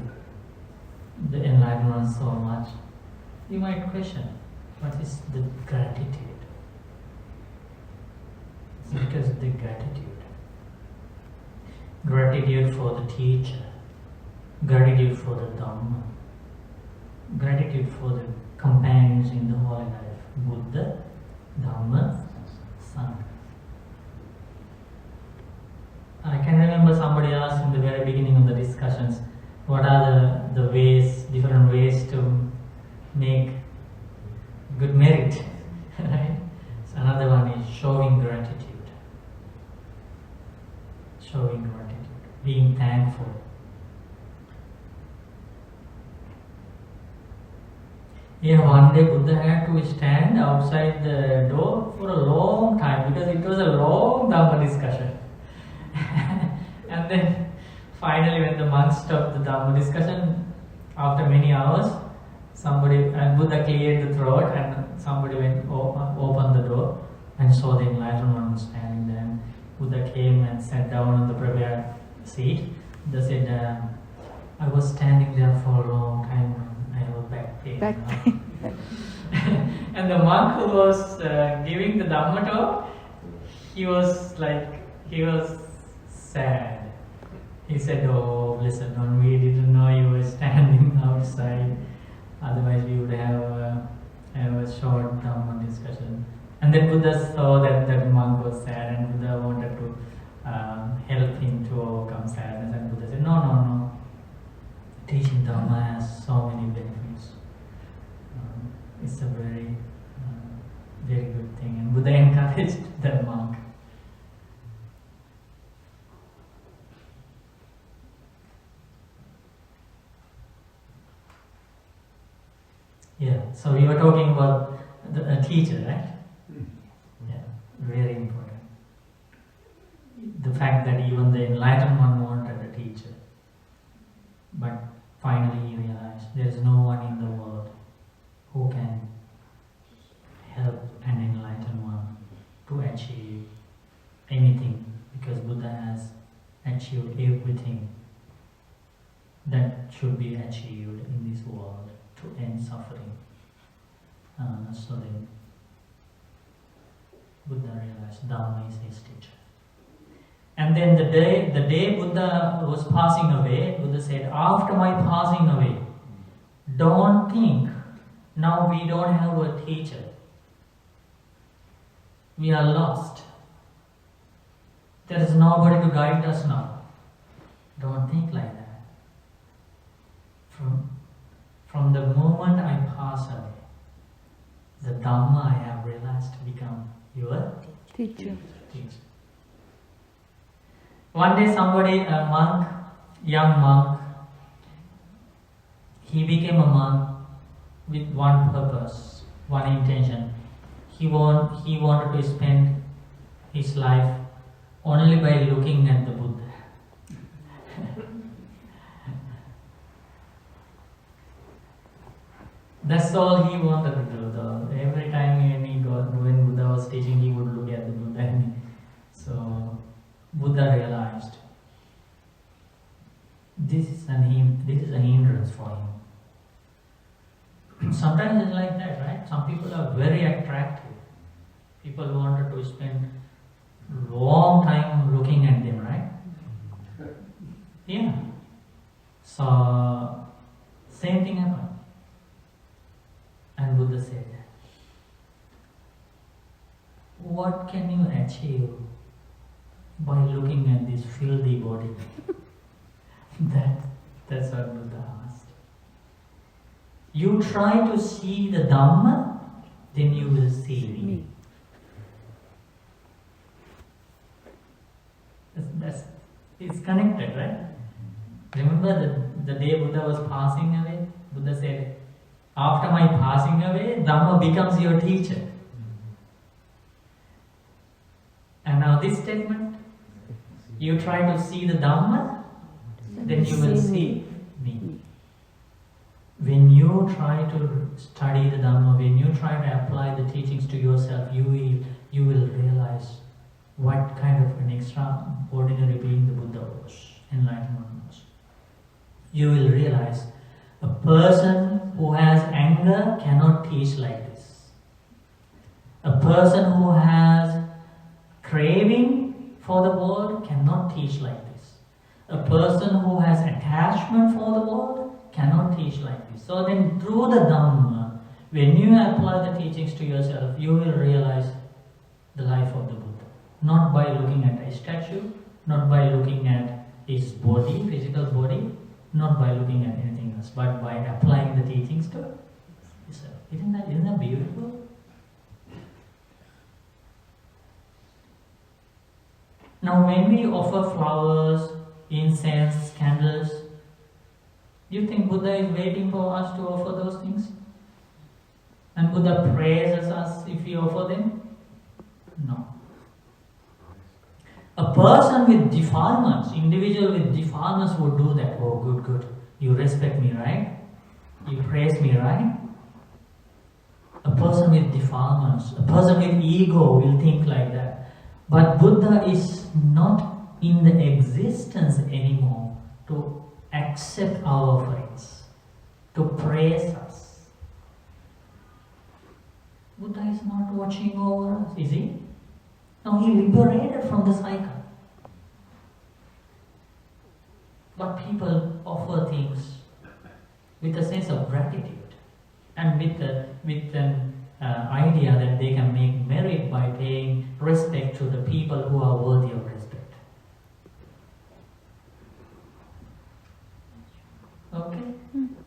the enlightened ones so much? You might question, what is the gratitude? It's because of the gratitude. Gratitude for the teacher, gratitude for the Dhamma, gratitude for the companions in the holy life, Buddha, Dhamma, Sangha. I can remember somebody asked in the very beginning of the discussions, what are the ways, different ways to make good merit, right? So another one is showing gratitude. Showing gratitude, being thankful. Yeah, one day Buddha had to stand outside the door for a long time because it was a long Dhamma discussion. And then finally when the monks stopped the Dhamma discussion, after many hours, and Buddha cleared the throat and somebody went opened the door and saw the enlightened one standing there. And Buddha came and sat down on the prepared seat. Buddha said, I was standing there for a long time. I have a back pain. And the monk who was giving the Dhamma talk, he was sad. He said, oh, blessed one, we didn't know you were standing outside. Otherwise we would have a short Dhamma discussion. And then Buddha saw that monk was sad and Buddha wanted to help him to overcome sadness. And Buddha said, no. Teaching Dhamma has so many benefits. It's a very, very good thing. And Buddha encouraged that monk. Yeah, so we were talking about a teacher, right? Yeah, very important. The fact that even the enlightened one wanted a teacher. But finally he realized there is no one in the world who can help an enlightened one to achieve anything, because Buddha has achieved everything that should be achieved in this world to end suffering. So then Buddha realized Dhamma is his teacher. And then the day Buddha was passing away, Buddha said, after my passing away, don't think now we don't have a teacher. We are lost. There is nobody to guide us now. Don't think like that. From the moment I pass away, the Dhamma I have realized to become your teacher. One day somebody, a monk, young monk, he became a monk with one purpose, one intention. He wanted to spend his life only by looking at the Buddha. That's all he wanted to do. Every time when Buddha was teaching, he would look at the Buddha. So Buddha realized this is a hindrance for him. Sometimes it's like that, right? Some people are very attractive. People wanted to spend long time looking at them, right? Yeah. So same thing happened. And Buddha said, what can you achieve by looking at this filthy body? That's what Buddha asked. You try to see the Dhamma, then you will see me. It's connected, right? Remember the day Buddha was passing away? Buddha said, after my passing away, Dhamma becomes your teacher. And now this statement, you try to see the Dhamma, then you will see me. When you try to study the Dhamma, when you try to apply the teachings to yourself, you will realize what kind of an extraordinary being the Buddha was, enlightened one was. You will realize a person who has anger cannot teach like this. A person who has craving for the world cannot teach like this. A person who has attachment for the world cannot teach like this. So then through the Dhamma, when you apply the teachings to yourself, you will realize the life of the Buddha. Not by looking at a statue, not by looking at his body, physical body, not by looking at anything else, but by applying the teachings to yourself. Isn't that beautiful? Now when we offer flowers, incense, candles, do you think Buddha is waiting for us to offer those things? And Buddha praises us if we offer them? No. A person with defilements, individual with defilements would do that. Oh, good. You respect me, right? You praise me, right? A person with defilements, a person with ego will think like that. But Buddha is not in the existence anymore to accept our offerings, to praise us. Buddha is not watching over us, is he? No, he liberated from the cycle. But people offer things with a sense of gratitude and with an idea that they can make merit by paying respect to the people who are worthy of respect. Okay?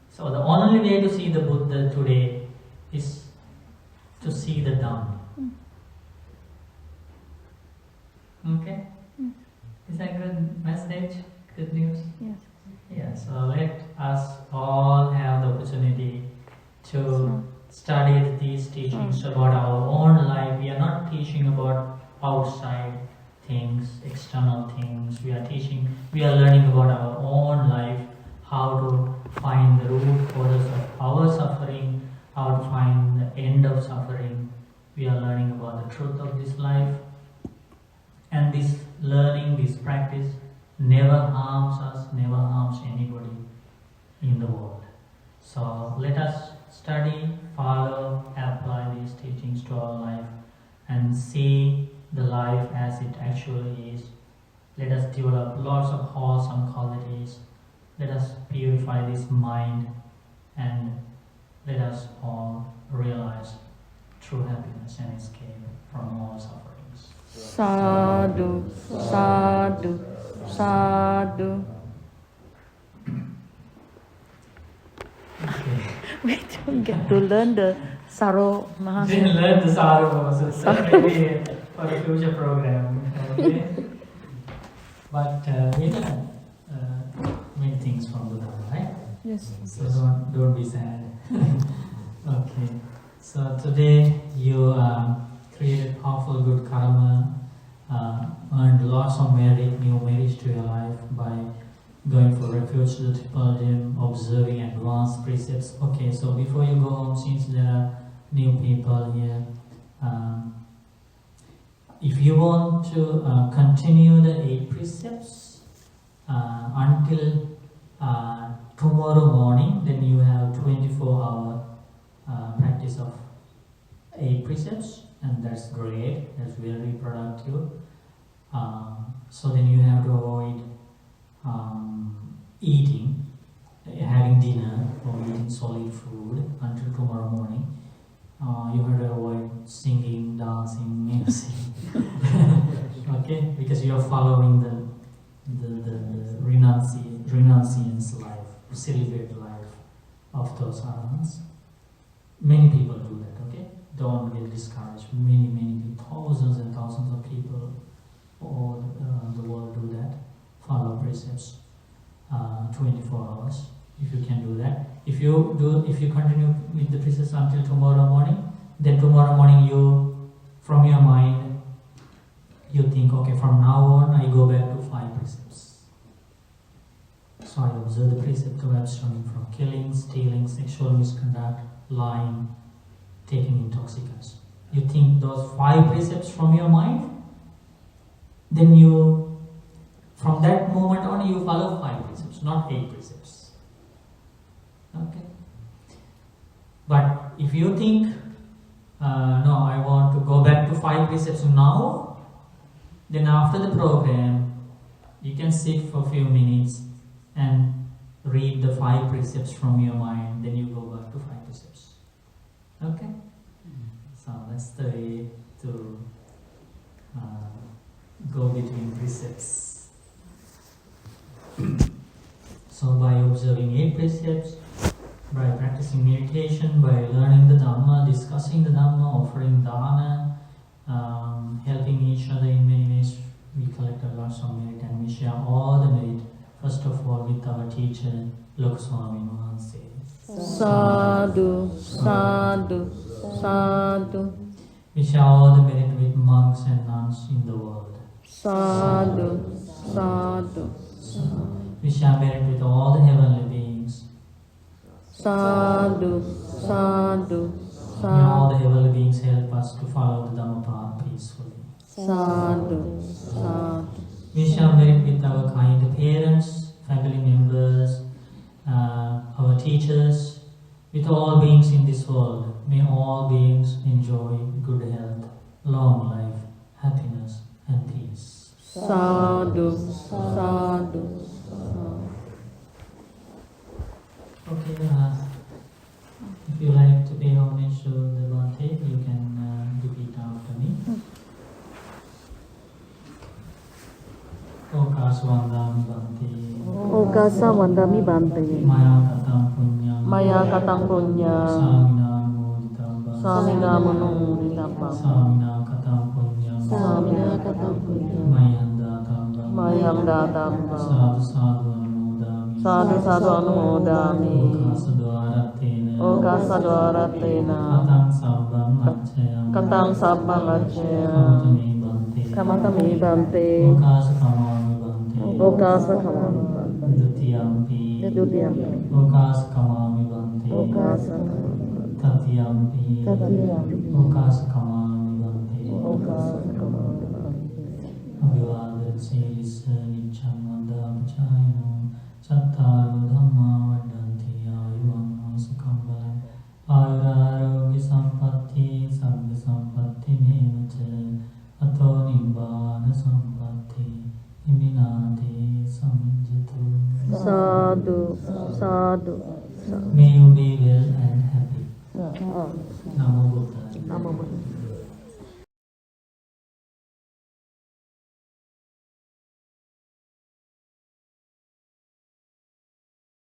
So the only way to see the Buddha today is to see the Dhamma. Okay? Is that good message? Good news? Yes. Yeah, so let us all have the opportunity to study these teachings about our own life. We are not teaching about outside things, external things. We are learning about our own life, how to find the root causes of our suffering, how to find the end of suffering. We are learning about the truth of this life. And this learning, this practice never harms us, never harms anybody in the world. So let us study, follow, apply these teachings to our life and see the life as it actually is. Let us develop lots of wholesome qualities. Let us purify this mind and let us all realize true happiness and escape from all sufferings. Sadhu, sadhu, sadhu. Okay. We don't get to learn the Saro Mahasana. Didn't learn the Saro, so maybe for a future program. Okay? But we learn many things from Buddha, right? Yes. So don't be sad. Okay. So today you created powerful good karma, earned lots of merit, new merits to your life by going for refuge to the Triple Gym, observing advanced precepts. Okay, so before you go home, since there are new people here, if you want to continue the 8 precepts until tomorrow morning, then you have 24-hour practice of 8 precepts, and that's great, that's very productive. So then you have to avoid eating, having dinner or eating solid food until tomorrow morning. You have to avoid singing, dancing, music. Okay, because you are following the renunciant's life, celibate life of those arahants. Many people do that. Okay, don't get discouraged. Many thousands and thousands of people all the world do that. Follow precepts 24 hours. If you can do that, if you continue with the precepts until tomorrow morning, then tomorrow morning you, from your mind, you think, okay, from now on I go back to 5 precepts. So I observe the precept of abstaining from killing, stealing, sexual misconduct, lying, taking intoxicants. You think those 5 precepts from your mind, then you, from that moment on, you follow 5 precepts, not 8 precepts. Okay. But if you think, no, I want to go back to 5 precepts now, then after the program, you can sit for a few minutes and read the 5 precepts from your mind, then you go back to 5 precepts. Okay? So that's the way to go between precepts. So by observing 8 precepts, by practicing meditation, by learning the Dhamma, discussing the Dhamma, offering dana, helping each other in many ways, we collect a lot of merit, and we share all the merit, first of all with our teacher, Lokaswami Mahanse. Sadhu, sadhu, sadhu. We share all the merit with monks and nuns in the world. Sadhu, sadhu, sadhu. We share merit with all the heavenly beings. Sadhu, sadhu, May all sadhu. the heavenly beings help us to follow the Dhamma path peacefully. Sadhu, sadhu. We shall merit with our kind parents, family members, our teachers, with all beings in this world. May all beings enjoy good health, long life, happiness and peace. Sadhu, sadhu, sadhu. Okay, if you like to pay homage to the Bhante, you can repeat after me. Okas Vandami Bhante. Okasa Vandami Bhante. Maya Katam Punya. Maya Katam Punya. Samina Muditamba. Samina Manuditamba. Samina Katam Punya. Samina Katam Punya. Mayanda Tamba. Mayanda Tamba. Sadhu Sadhu Anumodami. Sadhu Sadhu Anumodami. Okasa Dwaratena. Okasa Dwaratena. Katang Sabbam Acchayam. Katang Sabbam Acchayam. Kamatami Bhante. Kamatami Bhante. Okasa Kamami Bhante. Okasa Kamami Bhante. Dutiyampi. Dutiyampi. Okasa Kamami Bhante. Okasa Kamami Bhante. Tatiyampi. Tatiyampi. Okasa Kamami Bhante. Okasa Kamami Bhante. Abhivadana Sirisa Nicham Mandapachayano Sattaru Dhamma Vadanti Ayuvanno Sukhambalam Ayurarogya Sampatti Sabga Sampatti Mevacha Ato Nibbana Sampatti Iminati Samjatu. Sadhu, sadhu, sadhu. May you be well and happy. Namo Buddhaya. Namo Buddhaya.